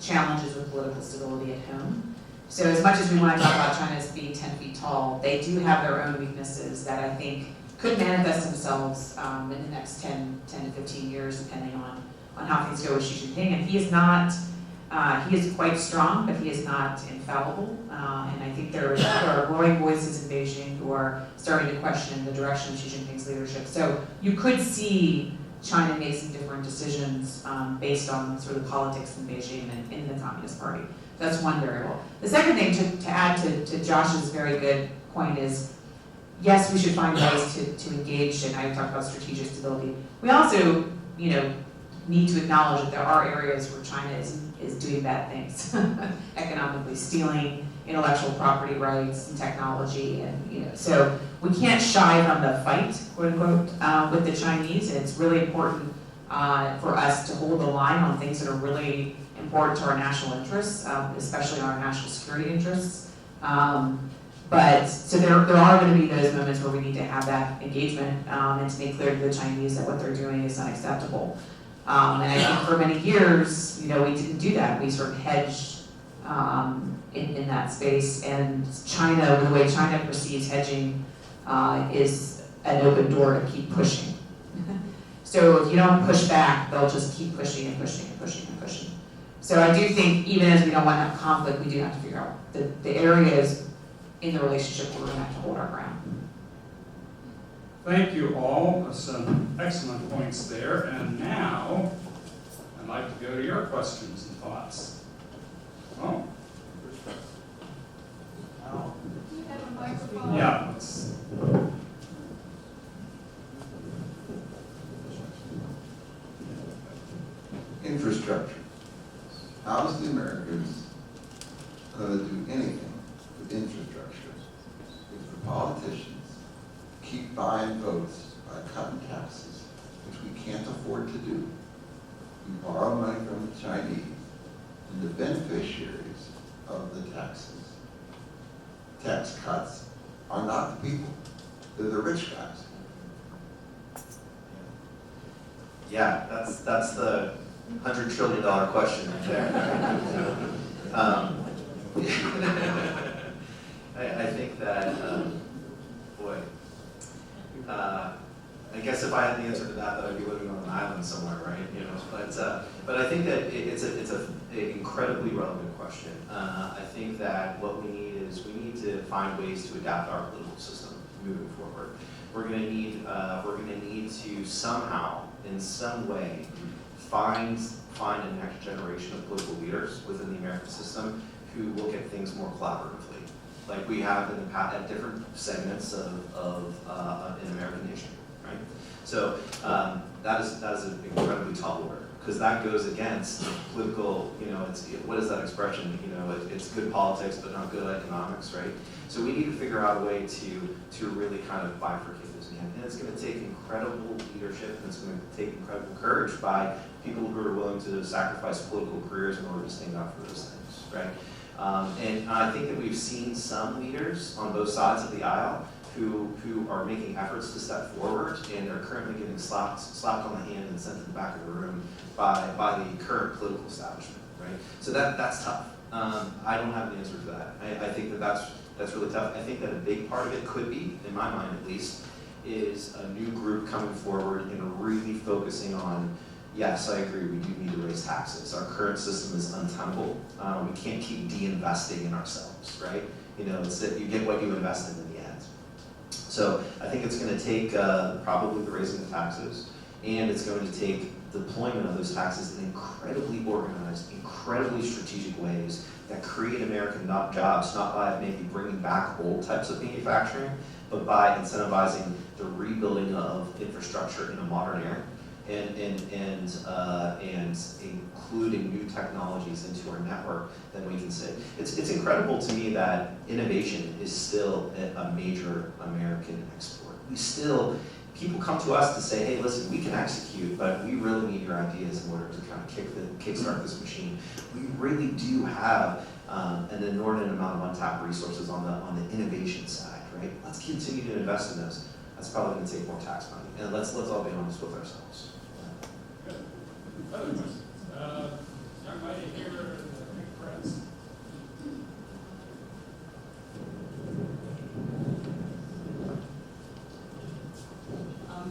challenges with political stability at home. So as much as we want to talk about China as being 10 feet tall, they do have their own weaknesses that I think could manifest themselves in the next 10 to 15 years, depending on how things go with Xi Jinping. And he is not, he is quite strong, but he is not infallible. And I think there are growing voices in Beijing who are starting to question the direction of Xi Jinping's leadership. So you could see China make some different decisions based on sort of politics in Beijing and in the Communist Party. That's one variable. The second thing to add to Josh's very good point is, yes, we should find ways to engage, and I talked about strategic stability. We also, need to acknowledge that there are areas where China is doing bad things, economically, stealing intellectual property rights and technology, and so we can't shy from the fight, quote unquote, with the Chinese. And it's really important for us to hold the line on things that are really important to our national interests, especially our national security interests. But so there are going to be those moments where we need to have that engagement and to make clear to the Chinese that what they're doing is unacceptable. And I think for many years, we didn't do that. We sort of hedged in that space. And China, the way China perceives hedging is an open door to keep pushing. So if you don't push back, they'll just keep pushing and pushing and pushing and pushing. So I do think even as we don't want to have conflict, we do have to figure out the areas in the relationship where we're going to have to hold our ground. Thank you all. Some excellent points there. And now, I'd like to go to your questions and thoughts. Oh, Do you have a microphone? yeah, let's. Infrastructure. How's the Americans going to do anything with infrastructure if the politicians keep buying votes by cutting taxes, which we can't afford to do? We borrow money from the Chinese, and the beneficiaries of the tax cuts are not the people, they're the rich guys. Yeah, that's the $100 trillion question right there. I think that, boy, I guess if I had the answer to that, I'd be living on an island somewhere, right? You know, but I think that it's an incredibly relevant question. I think that what we need is we need to find ways to adapt our political system moving forward. We're going to need to somehow, in some way, find a next generation of political leaders within the American system who look at things more collaboratively, like we have in the past at different segments of an American nation, right? So that is an incredibly tall order, because that goes against political, you know, what is that expression? You know, it's good politics but not good economics, right? So we need to figure out a way to really kind of bifurcate this again. And it's going to take incredible leadership, and it's going to take incredible courage by people who are willing to sacrifice political careers in order to stand up for those things, right? And I think that we've seen some leaders on both sides of the aisle who are making efforts to step forward and are currently getting slapped on the hand and sent to the back of the room by the current political establishment, right? So that's tough. I don't have the answer to that. I think that's really tough. I think that a big part of it could be, in my mind at least, is a new group coming forward and really focusing on, yes, I agree, we do need to raise taxes. Our current system is untenable. We can't keep de-investing in ourselves, right? You know, it's that you get what you invest in the end. So I think it's going to take probably the raising of taxes, and it's going to take deployment of those taxes in incredibly organized, incredibly strategic ways that create American jobs, not by maybe bringing back old types of manufacturing, but by incentivizing the rebuilding of infrastructure in a modern era, and including new technologies into our network, then we can say it's incredible to me that innovation is still a major American export. People come to us to say, hey, listen, we can execute, but we really need your ideas in order to kind of kickstart this machine. We really do have an inordinate amount of untapped resources on the innovation side, right? Let's continue to invest in those. That's probably going to take more tax money, and let's all be honest with ourselves. Other questions? Young lady here in the big press.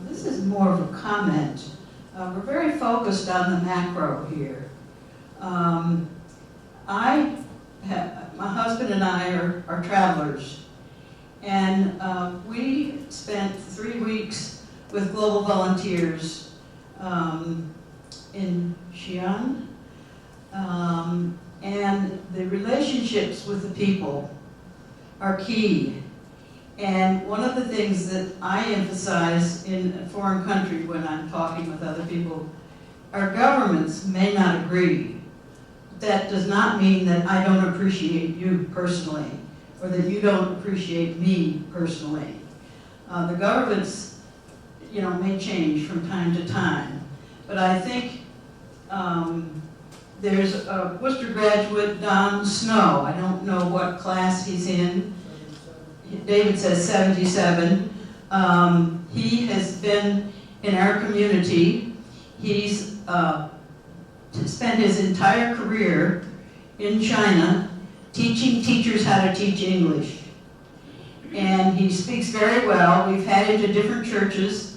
This is more of a comment. We're very focused on the macro here. My husband and I are travelers, and we spent 3 weeks with Global Volunteers in Xi'an, and the relationships with the people are key. And one of the things that I emphasize in a foreign country when I'm talking with other people, our governments may not agree. That does not mean that I don't appreciate you personally, or that you don't appreciate me personally. The governments, may change from time to time, but I think there's a Worcester graduate, Don Snow. I don't know what class he's in. David says 77. He has been in our community. He's spent his entire career in China teaching teachers how to teach English. And he speaks very well. We've had him to different churches.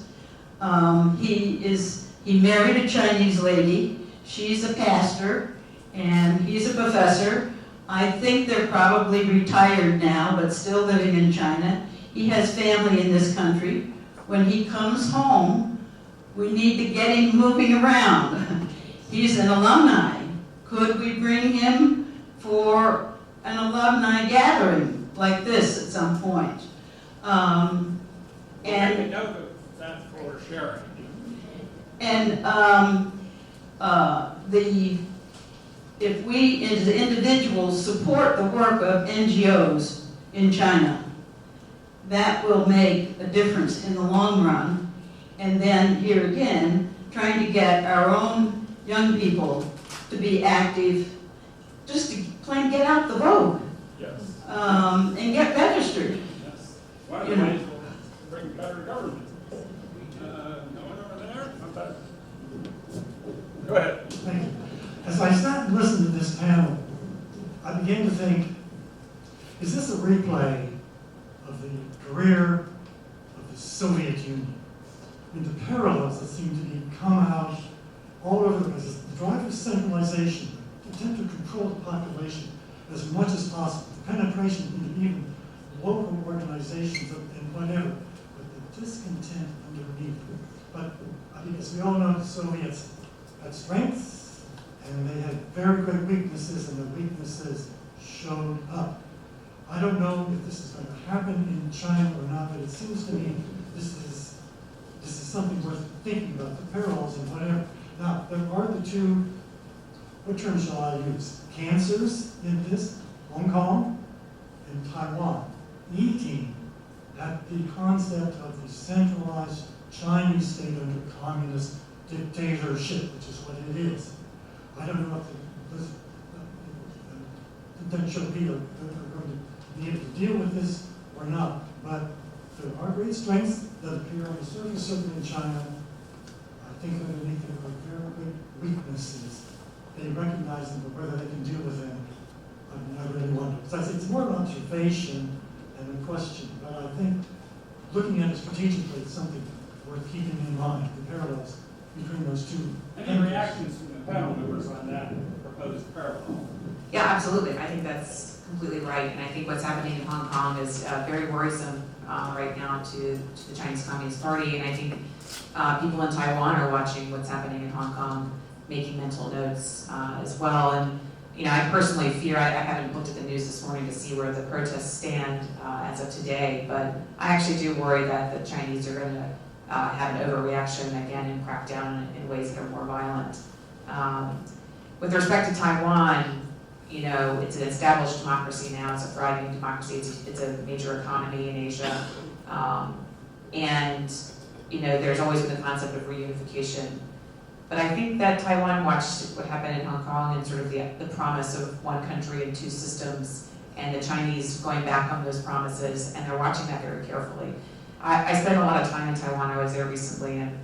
He married a Chinese lady. She's a pastor, and he's a professor. I think they're probably retired now, but still living in China. He has family in this country. when he comes home, we need to get him moving around. He's an alumni. Could we bring him for an alumni gathering like this at some point? We'll make a And note of that for sharing. if we as individuals support the work of NGOs in China, that will make a difference in the long run. And then here again, trying to get our own young people to be active, just to plain get out the vote, Yes. and get registered. Yes. One of You the know. ways we'll bring better government. No one over there? Not that. Go ahead. Thank you. As I sat and listened to this panel, I began to think, is this a replay of the career of the Soviet Union? I mean, the parallels that seem to be come out all over the place. The drive of centralization, the attempt to control the population as much as possible, the penetration into even local organizations and whatever, but the discontent underneath. But I mean, as we all know, the Soviets had strengths, and they had very great weaknesses, and the weaknesses showed up. I don't know if this is going to happen in China or not, but it seems to me this is something worth thinking about, the parallels and whatever. Now, there are the two, what term shall I use? Cancers in this, Hong Kong and Taiwan, eating at the concept of the centralized Chinese state under communist dictatorship, which is what it is. I don't know if the Deng Xiaoping are going to be able to deal with this or not, but there are great strengths that appear on the surface, certainly in China. I think underneath there are very great weaknesses. They recognize them, but whether they can deal with them, I really wonder. So it's more an observation than a question, but I think looking at it strategically is something worth keeping in mind, the parallels between those two. Any reactions from the panel members on that proposed parallel? Yeah, absolutely. I think that's completely right. And I think what's happening in Hong Kong is very worrisome right now to the Chinese Communist Party. And I think people in Taiwan are watching what's happening in Hong Kong, making mental notes as well. And I personally fear, I haven't looked at the news this morning to see where the protests stand as of today, but I actually do worry that the Chinese are going to have an overreaction again and crack down in ways that are more violent. With respect to Taiwan, it's an established democracy now. It's a thriving democracy. It's a major economy in Asia. And there's always been the concept of reunification. But I think that Taiwan watched what happened in Hong Kong and sort of the promise of one country and two systems, and the Chinese going back on those promises, and they're watching that very carefully. I spent a lot of time in Taiwan. I was there recently, and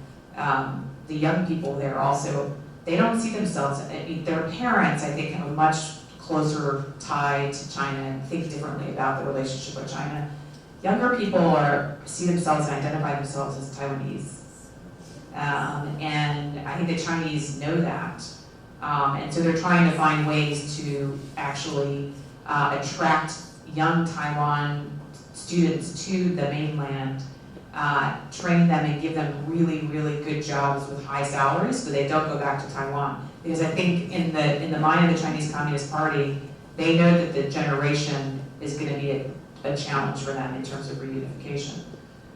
the young people there also, they don't see themselves, their parents, I think, have a much closer tie to China and think differently about the relationship with China. Younger people see themselves and identify themselves as Taiwanese. And I think the Chinese know that. And so they're trying to find ways to actually attract young Taiwan students to the mainland, train them and give them really, really good jobs with high salaries so they don't go back to Taiwan. Because I think in the mind of the Chinese Communist Party, they know that the generation is going to be a challenge for them in terms of reunification.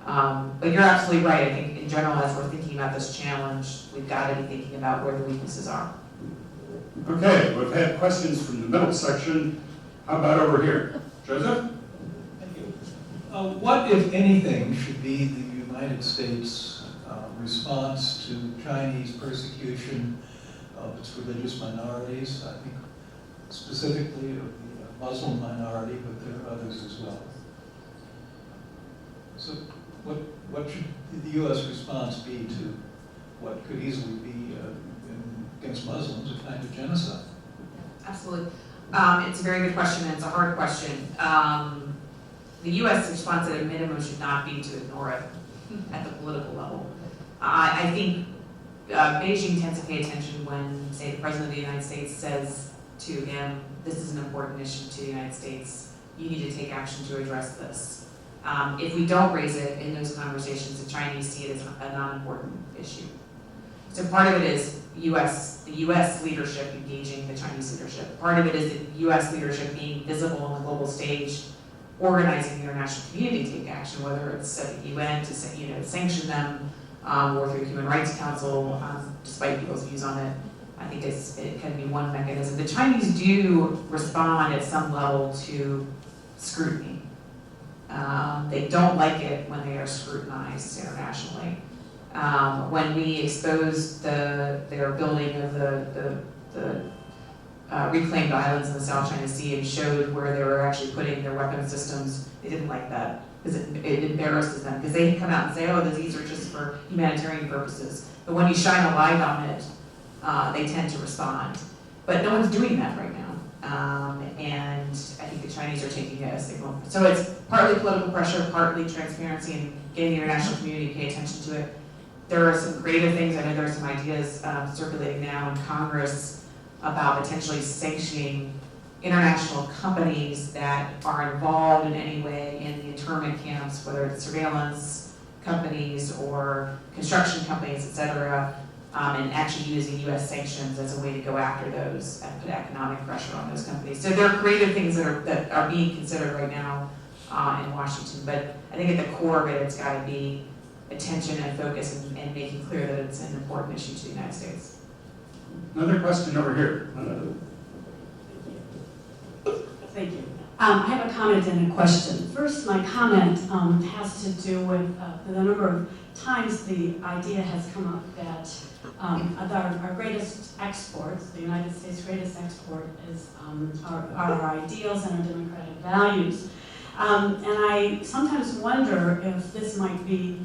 But you're absolutely right. I think in general, as we're thinking about this challenge, we've got to be thinking about where the weaknesses are. Okay, we've had questions from the middle section. How about over here? Joseph? Thank you. What, if anything, should be the United States response to Chinese persecution of its religious minorities? I think specifically of the Muslim minority, but there are others as well. So what should the U.S. response be to what could easily be, against Muslims, a kind of genocide? Absolutely. It's a very good question, and it's a hard question. The U.S. response at a minimum should not be to ignore it at the political level. I think Beijing tends to pay attention when, say, the President of the United States says to him, this is an important issue to the United States. You need to take action to address this. If we don't raise it in those conversations, the Chinese see it as a non-important issue. So part of it is the U.S. leadership engaging the Chinese leadership. Part of it is the U.S. leadership being visible on the global stage, organizing the international community to take action, whether it's at the UN to sanction them, or through the Human Rights Council, despite people's views on it. I think it can be one mechanism. The Chinese do respond at some level to scrutiny. They don't like it when they are scrutinized internationally. When we exposed their building of the reclaimed islands in the South China Sea and showed where they were actually putting their weapon systems, they didn't like that because it embarrasses them, because they come out and say, oh, these are just for humanitarian purposes. But when you shine a light on it, they tend to respond. But no one's doing that right now. And I think the Chinese are taking it as they go. So it's partly political pressure, partly transparency, and getting the international community to pay attention to it. There are some creative things. I know there are some ideas circulating now in Congress about potentially sanctioning international companies that are involved in any way in the internment camps, whether it's surveillance companies or construction companies, et cetera, and actually using U.S. sanctions as a way to go after those and put economic pressure on those companies. So there are creative things that are being considered right now in Washington, but I think at the core of it, it's got to be attention and focus and making clear that it's an important issue to the United States. Another question over here. Thank you. I have a comment and a question. First, my comment has to do with the number of times the idea has come up that our greatest exports, the United States' greatest export, is our ideals and our democratic values. And I sometimes wonder if this might be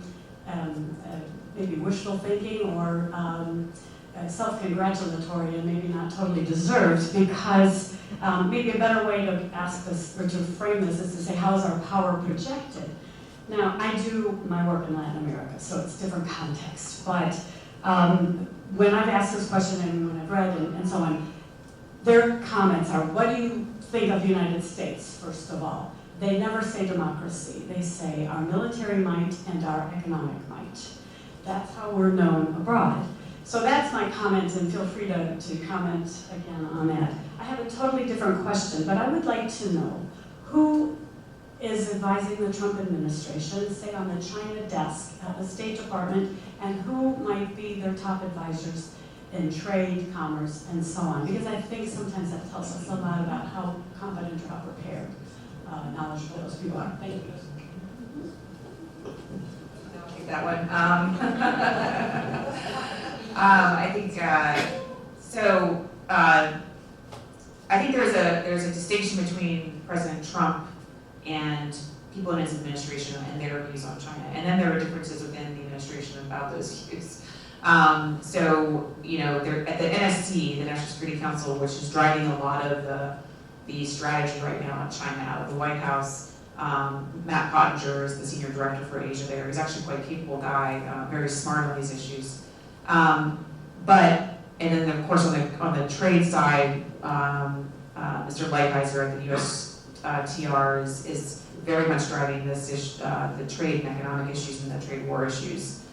maybe wishful thinking or self-congratulatory and maybe not totally deserved, because maybe a better way to ask this or to frame this is to say, how is our power projected? Now, I do my work in Latin America, so it's different context, but when I've asked this question and when I've read and so on, their comments are, what do you think of the United States, first of all? They never say democracy. They say our military might and our economic might. That's how we're known abroad. So that's my comment, and feel free to comment again on that. I have a totally different question, but I would like to know who is advising the Trump administration, say on the China desk at the State Department, and who might be their top advisors in trade, commerce, and so on. Because I think sometimes that tells us a lot about how competent or how prepared, knowledgeable those people are. Thank you. I'll take that one. I think so. I think there's a distinction between President Trump and people in his administration and their views on China, and then there are differences within the administration about those views. So they're at the NSC, the National Security Council, which is driving a lot of the strategy right now on China out of the White House. Matt Pottinger is the senior director for Asia there. He's actually quite a capable guy, very smart on these issues. And then of course on the trade side, Mr. Lighthizer at the U.S. TR is very much driving this the trade and economic issues and the trade war issues.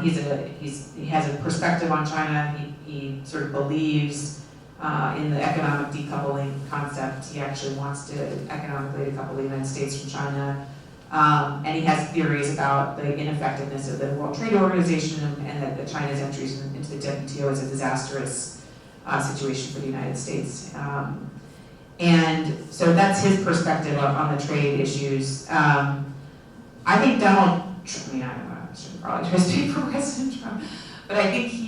He has a perspective on China. He sort of believes in the economic decoupling concept. He actually wants to economically decouple the United States from China. And he has theories about the ineffectiveness of the World Trade Organization and that China's entries into the WTO is a disastrous situation for the United States. And so that's his perspective on the trade issues. I think Donald Trump, I shouldn't probably try to speak for President Trump, but I think he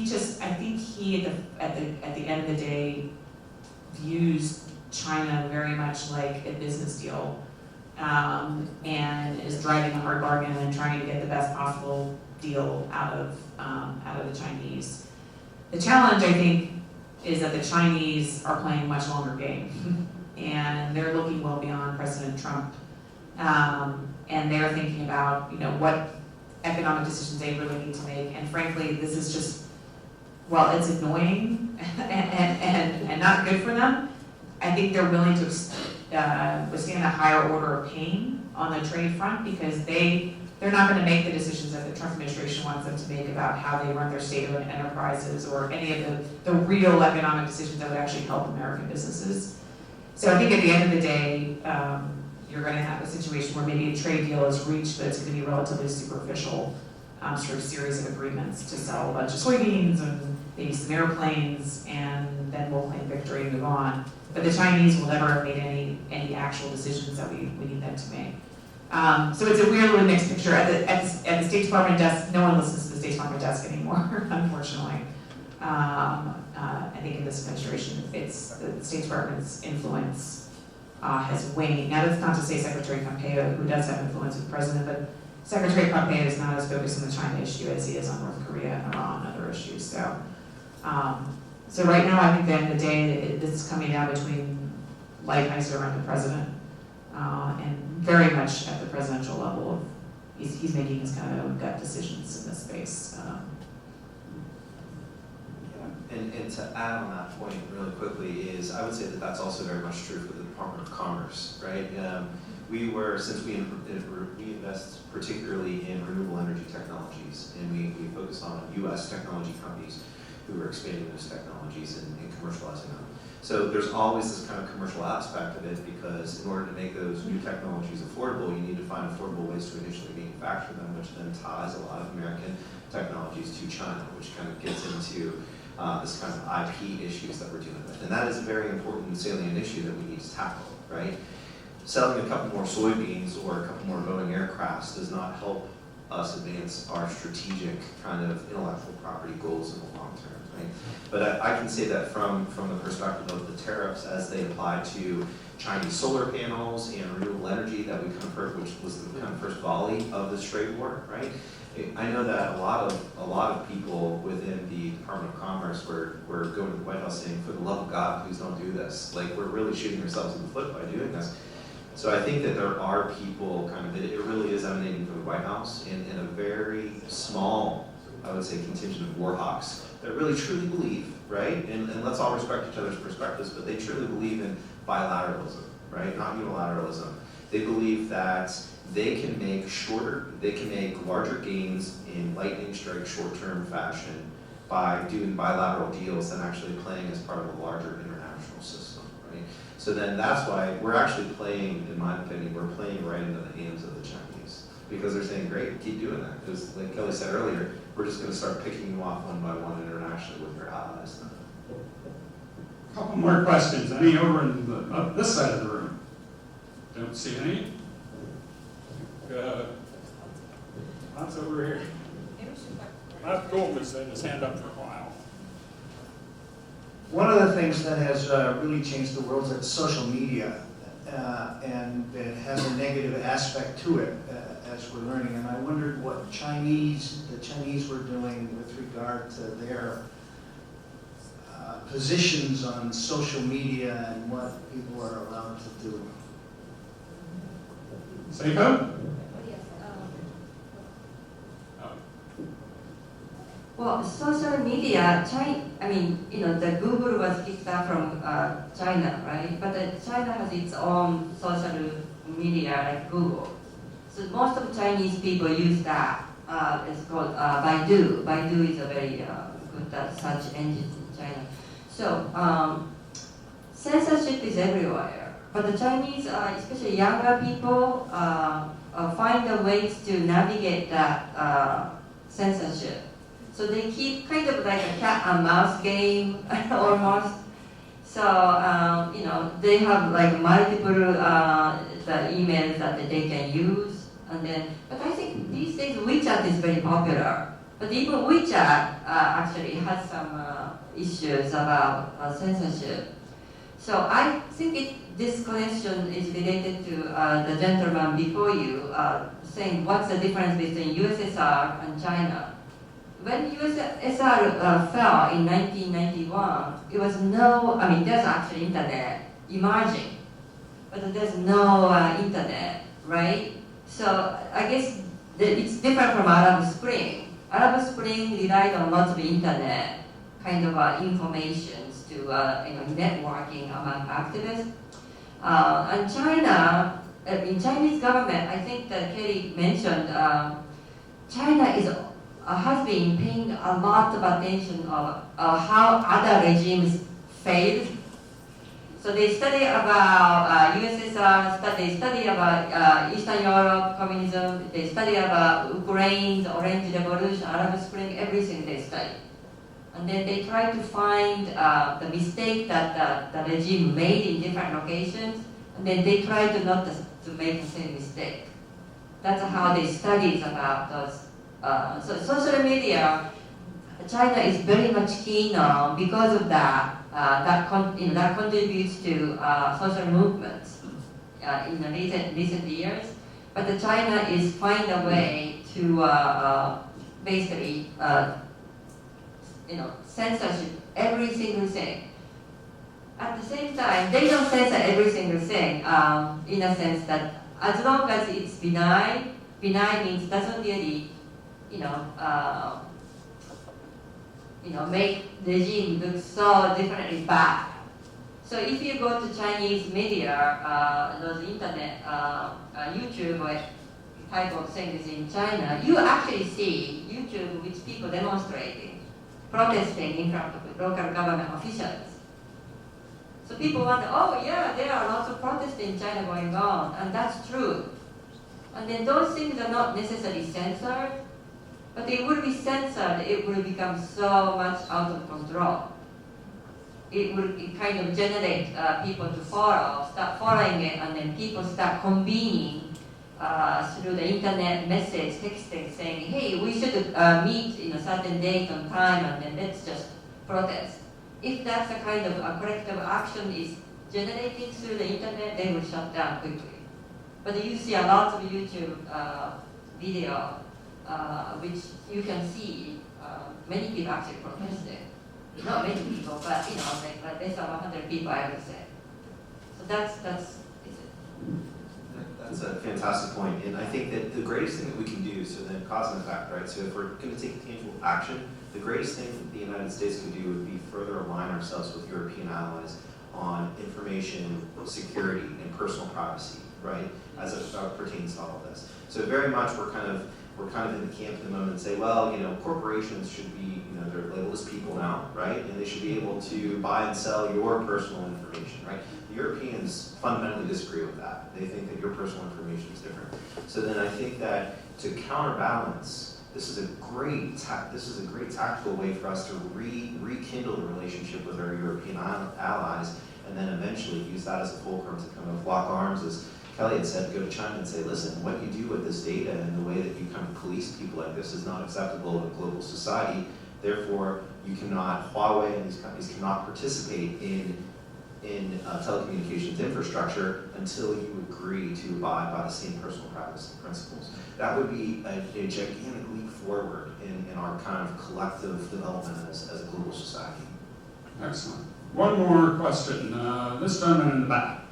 at the end of the day views China very much like a business deal. And is driving a hard bargain and trying to get the best possible deal out of the Chinese. The challenge, I think, is that the Chinese are playing a much longer game, and they're looking well beyond President Trump, and they're thinking about what economic decisions they really need to make. And frankly, this is just, while it's annoying and not good for them, I think they're willing to withstand a higher order of pain on the trade front, because they're not going to make the decisions that the Trump administration wants them to make about how they run their state-owned enterprises or any of the real economic decisions that would actually help American businesses. So I think at the end of the day, you're going to have a situation where maybe a trade deal is reached, but it's going to be relatively superficial, sort of series of agreements to sell a bunch of soybeans and maybe some airplanes, and then we'll claim victory and move on. But the Chinese will never have made any actual decisions that we need them to make. So it's a weirdly mixed picture. At the State Department desk, no one listens to the State Department desk anymore, unfortunately. I think in this administration, the State Department's influence has waned. Now, that's not to say Secretary Pompeo, who does have influence with the president, but Secretary Pompeo is not as focused on the China issue as he is on North Korea and Iran and other issues. So right now, I think at the end of the day, this is coming down between Lighthizer and the president, and very much at the presidential level. He's making his kind of own gut decisions in this space. And to add on that point really quickly is, I would say that that's also very much true for the Department of Commerce, right? Since we invest particularly in renewable energy technologies, and we focus on U.S. technology companies who are expanding those technologies and commercializing them. So there's always this kind of commercial aspect of it, because in order to make those new technologies affordable, you need to find affordable ways to initially manufacture them, which then ties a lot of American technologies to China, which kind of gets into this kind of IP issues that we're dealing with. And that is a very important salient issue that we need to tackle, right? Selling a couple more soybeans or a couple more Boeing aircrafts does not help us advance our strategic kind of intellectual property goals in the long term, right? But I can say that from the perspective of the tariffs as they apply to Chinese solar panels and renewable energy that we kind of heard, which was the kind of first volley of this trade war, right? I know that a lot of people within the Department of Commerce were going to the White House saying, for the love of God, please don't do this. Like, we're really shooting ourselves in the foot by doing this. So I think that there are people kind of, it really is emanating from the White House and a very small, I would say, contingent of war hawks that really truly believe, right? And let's all respect each other's perspectives, but they truly believe in bilateralism, right? Not unilateralism. They believe that they can make larger gains in lightning strike short-term fashion by doing bilateral deals than actually playing as part of a larger international system, right? So then that's why we're actually playing, in my opinion, we're playing right into the hands of the Chinese, because they're saying, great, keep doing that. Because like Kelly said earlier, we're just going to start picking you off one by one internationally with your allies. A couple more questions. Any over in up this side of the room? Don't see any. That's over here. Matt Goldman's had his hand up for a while. One of the things that has really changed the world is social media, and it has a negative aspect to it, as we're learning. And I wondered what the Chinese were doing with regard to their positions on social media and what people are allowed to do. Seiko? Well, social media, the Google was kicked out from China, right? But China has its own social media like Google. So most of Chinese people use that. It's called Baidu. Baidu is a very good search engine in China. So censorship is everywhere. But the Chinese, especially younger people, find the ways to navigate that censorship. So they keep kind of like a cat and mouse game almost. So they have like multiple the emails that they can use, and then. But I think these days WeChat is very popular. But even WeChat actually has some issues about censorship. So I think this question is related to the gentleman before you saying what's the difference between USSR and China. When USSR fell in 1991, it was there's actually internet emerging, but there's no internet, right? So I guess it's different from Arab Spring. Arab Spring relied on lots of internet kind of informations to networking among activists. And China, in Chinese government, I think that Kelly mentioned, China has been paying a lot of attention of how other regimes failed. So they study about USSR, they study about Eastern Europe communism, they study about Ukraine, the Orange Revolution, Arab Spring, everything they study. And then they try to find the mistake that the regime made in different locations, and then they try to not to make the same mistake. That's how they study about those. So social media, China is very much keen on because of that. That contributes to social movements in the recent years. But China is find a way to basically censorship every single thing. At the same time, they don't censor every single thing in a sense that as long as it's benign means doesn't really make regime look so differently bad. So if you go to Chinese media, those internet, YouTube type of things in China, you actually see YouTube with people demonstrating, protesting in front of local government officials. So people wonder, oh yeah, there are lots of protests in China going on, and that's true. And then those things are not necessarily censored, but it will be censored, it will become so much out of control. It kind of generate people to start following it, and then people start convening through the internet message, texting, saying, hey, we should meet in a certain date and time, and then let's just protest. If that's a kind of a collective action is generating through the internet, they will shut down quickly. But you see a lot of YouTube video, which you can see many people actually protested. Not many people, but like less than 100 people, I would say. So that's That's a fantastic point, and I think that the greatest thing that we can do, so then cause and effect, right? So if we're going to take tangible action, the greatest thing that the United States could do would be further align ourselves with European allies on information security and personal privacy, right? As it pertains to all of this. So very much we're kind of in the camp at the moment and say, well, corporations should be, they're labeled as people now, right? And they should be able to buy and sell your personal information, right? The Europeans fundamentally disagree with that. They think that your personal information is different. So then I think that to counterbalance, this is a great tactical way for us to rekindle the relationship with our European allies, and then eventually use that as a fulcrum to kind of lock arms, as Kelly had said, go to China and say, listen, what you do with this data and the way that you kind of police people like this is not acceptable in a global society. Therefore, Huawei and these companies cannot participate in telecommunications infrastructure until you agree to abide by the same personal privacy principles. That would be a gigantic leap forward in our kind of collective development as a global society. Excellent. One more question. This gentleman in the back.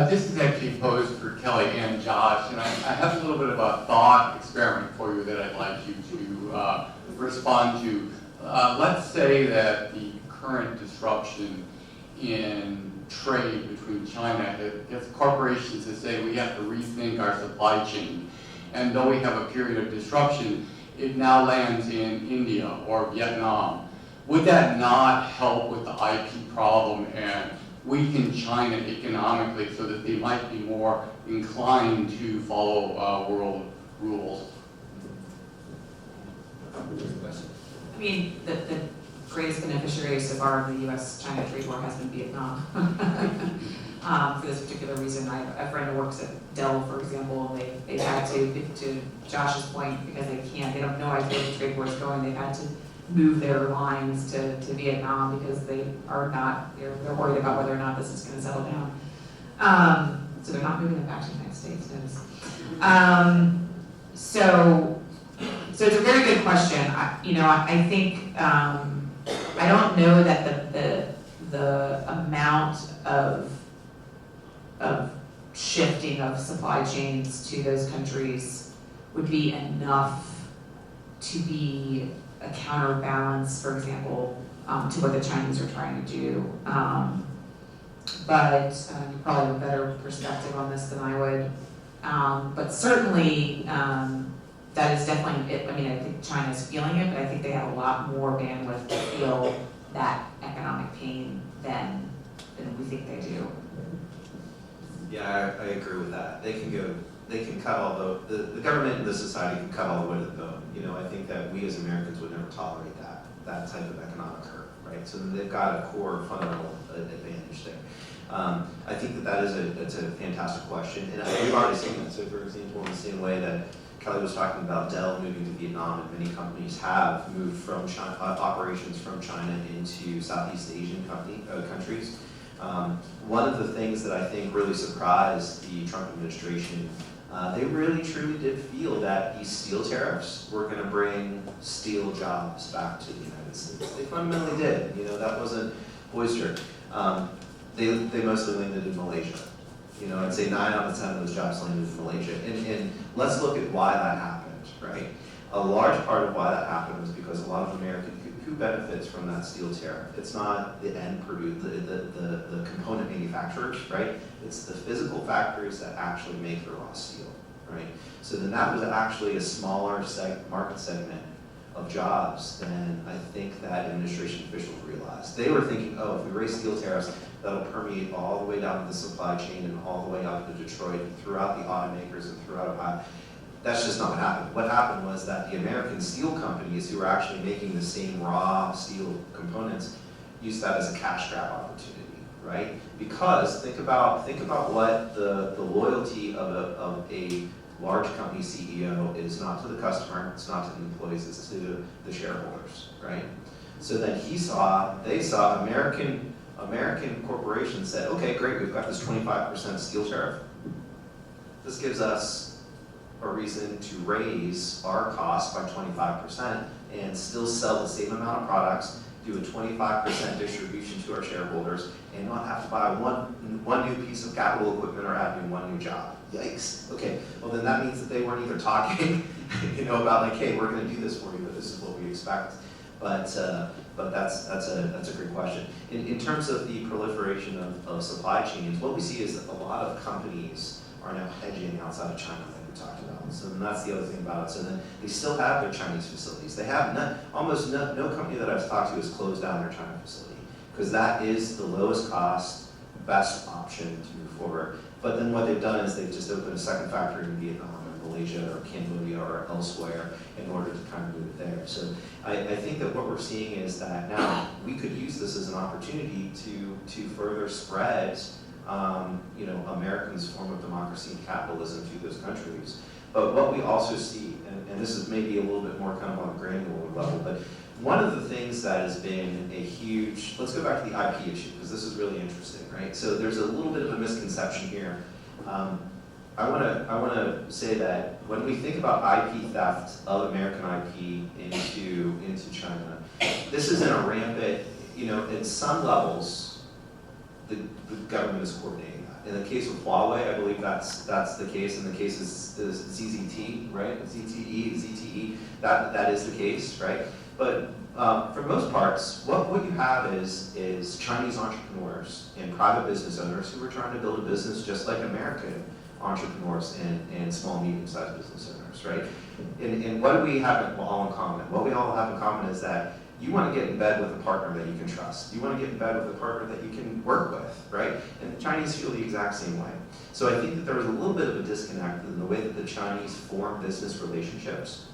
This is actually posed for Kelly and Josh, and I have a little bit of a thought experiment for you that I'd like you to respond to. Let's say that the current disruption in trade between China gets corporations to say we have to rethink our supply chain. And though we have a period of disruption, it now lands in India or Vietnam. Would that not help with the IP problem and weaken China economically so that they might be more inclined to follow world rules? I mean, the greatest beneficiary so far of the U.S.-China trade war has been Vietnam. For this particular reason, I have a friend who works at Dell, for example. They've had to Josh's point, because they have no idea where the trade war is going. They've had to move their lines to Vietnam because they're worried about whether or not this is going to settle down. So they're not moving them back to the United States. So it's a very good question. I think I don't know that the amount of shifting of supply chains to those countries would be enough to be a counterbalance, for example, to what the Chinese are trying to do. but you probably have a better perspective on this than I would. But certainly, that is definitely it. I mean, I think China's feeling it, but I think they have a lot more bandwidth to feel that economic pain than we think they do. Yeah, I agree with that. They can cut all the government and the society can cut all the way to the bone. You know, I think that we as Americans would never tolerate that type of economic hurt, right? So they've got a core fundamental advantage there. I think that's a fantastic question, and we've already seen that. So for example, in the same way that Kelly was talking about Dell moving to Vietnam, and many companies have moved from China, operations from China into Southeast Asian countries. One of the things that I think really surprised the Trump administration, they really truly did feel that these steel tariffs were going to bring steel jobs back to the United States. They fundamentally did. You know, that wasn't Wooster. They mostly landed in Malaysia. You know, I'd say 9 out of 10 of those jobs landed in Malaysia. And let's look at why that happened, right? A large part of why that happened was because a lot of Americans, who benefits from that steel tariff? It's not the end producer, the component manufacturers, right? It's the physical factories that actually make the raw steel, right? So then that was actually a smaller market segment of jobs than I think that administration officials realized. They were thinking, oh, if we raise steel tariffs, that'll permeate all the way down to the supply chain and all the way out to Detroit and throughout the automakers and throughout Ohio. That's just not what happened. What happened was that the American steel companies who were actually making the same raw steel components used that as a cash grab opportunity, right? Because think about what the loyalty of a large company CEO is not to the customer, it's not to the employees, it's to the shareholders, right? So then they saw American corporations said, okay, great, we've got this 25% steel tariff. This gives us a reason to raise our cost by 25% and still sell the same amount of products, do a 25% distribution to our shareholders, and not have to buy one new piece of capital equipment or add one new job. Yikes. Okay, well then that means that they weren't even talking, about like, hey, we're going to do this for you, but this is what we expect. But that's a great question. In terms of the proliferation of supply chains, what we see is that a lot of companies are now hedging outside of China, like we talked about. So then that's the other thing about it. So then they still have their Chinese facilities. They have almost no company that I've talked to has closed down their China facility, because that is the lowest cost, best option to move forward. But then what they've done is they've just opened a second factory in Vietnam or Malaysia or Cambodia or elsewhere in order to kind of move it there. So I think that what we're seeing is that now we could use this as an opportunity to further spread Americans' form of democracy and capitalism to those countries. But what we also see, and this is maybe a little bit more kind of on a granular level, but one of the things that has been a huge, let's go back to the IP issue, because this is really interesting, right? So there's a little bit of a misconception here. I want to say that when we think about IP theft of American IP into China, this isn't a rampant, at some levels, the government is coordinating that. In the case of Huawei, I believe that's the case. In the case of ZTE, right? ZTE, that is the case, right? But for most parts, what you have is Chinese entrepreneurs and private business owners who are trying to build a business just like American entrepreneurs and small, medium-sized business owners, right? And what do we have all in common? What we all have in common is that you want to get in bed with a partner that you can trust. You want to get in bed with a partner that you can work with, right? And the Chinese feel the exact same way. So I think that there was a little bit of a disconnect in the way that the Chinese form business relationships.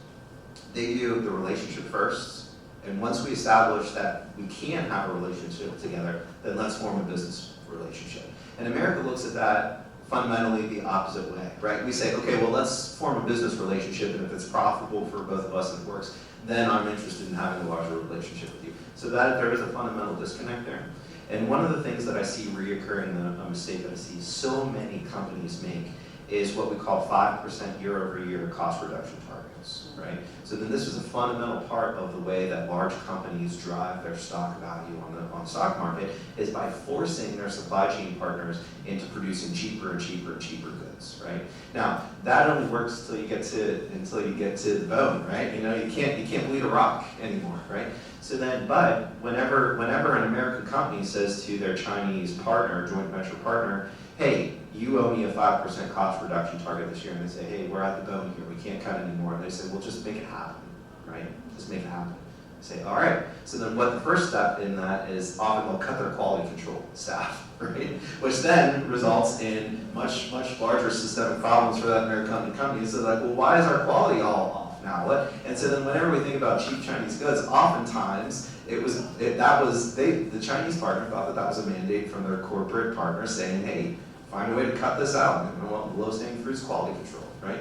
They do the relationship first, and once we establish that we can have a relationship together, then let's form a business relationship. And America looks at that fundamentally the opposite way, right? We say, okay, well, let's form a business relationship, and if it's profitable for both of us and it works, then I'm interested in having a larger relationship with you. So that there is a fundamental disconnect there. And one of the things that I see reoccurring, a mistake that I see so many companies make, is what we call 5% year-over-year cost reduction targets, right? So then this was a fundamental part of the way that large companies drive their stock value on the stock market, is by forcing their supply chain partners into producing cheaper and cheaper and cheaper goods, right? Now, that only works until you get to the bone, right? You know, you can't bleed a rock anymore, right? So then, but whenever an American company says to their Chinese partner, joint venture partner, hey, you owe me a 5% cost reduction target this year, and they say, hey, we're at the bone here, we can't cut anymore, and they say, well, just make it happen, right? Just make it happen. Say, all right. So then what the first step in that is often they'll cut their quality control staff, right? Which then results in much larger systemic problems for that American company. So like, well, why is our quality all off now? What? And so then whenever we think about cheap Chinese goods, oftentimes the Chinese partner thought that was a mandate from their corporate partner saying, hey, find a way to cut this out. And we want the lowest hanging fruit's quality control, right?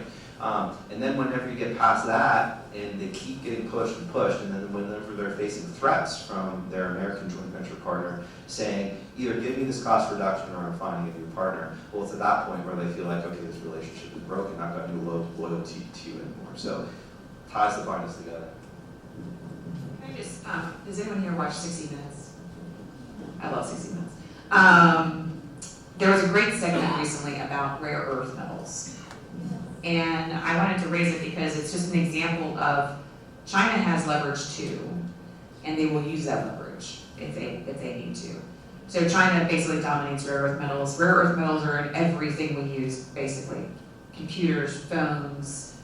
And then whenever you get past that, and they keep getting pushed and pushed, and then whenever they're facing threats from their American joint venture partner saying, either give me this cost reduction or I'm finding a new partner, well, it's at that point where they feel like, okay, this relationship is broken, I've got no loyalty to you anymore. So ties the bind us together. Can I just, does anyone here watch 60 Minutes? I love 60 Minutes. There was a great segment recently about rare earth metals. And I wanted to raise it because it's just an example of China has leverage too, and they will use that leverage if they need to. So China basically dominates rare earth metals. Rare earth metals are in everything we use, basically. Computers, phones,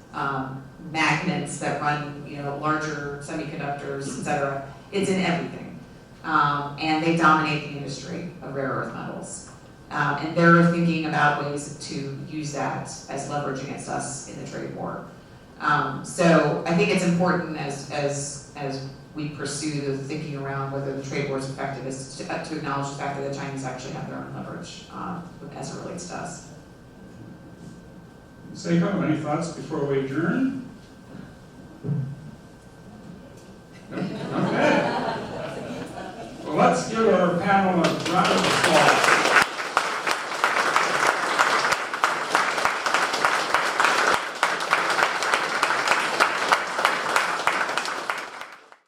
magnets that run, larger semiconductors, etc. It's in everything. And they dominate the industry of rare earth metals. And they're thinking about ways to use that as leverage against us in the trade war. So I think it's important as we pursue the thinking around whether the trade war is effective, is to acknowledge the fact that the Chinese actually have their own leverage as it relates to us. Seiko, any thoughts before we adjourn? Okay. Well, let's give our panel a round of applause.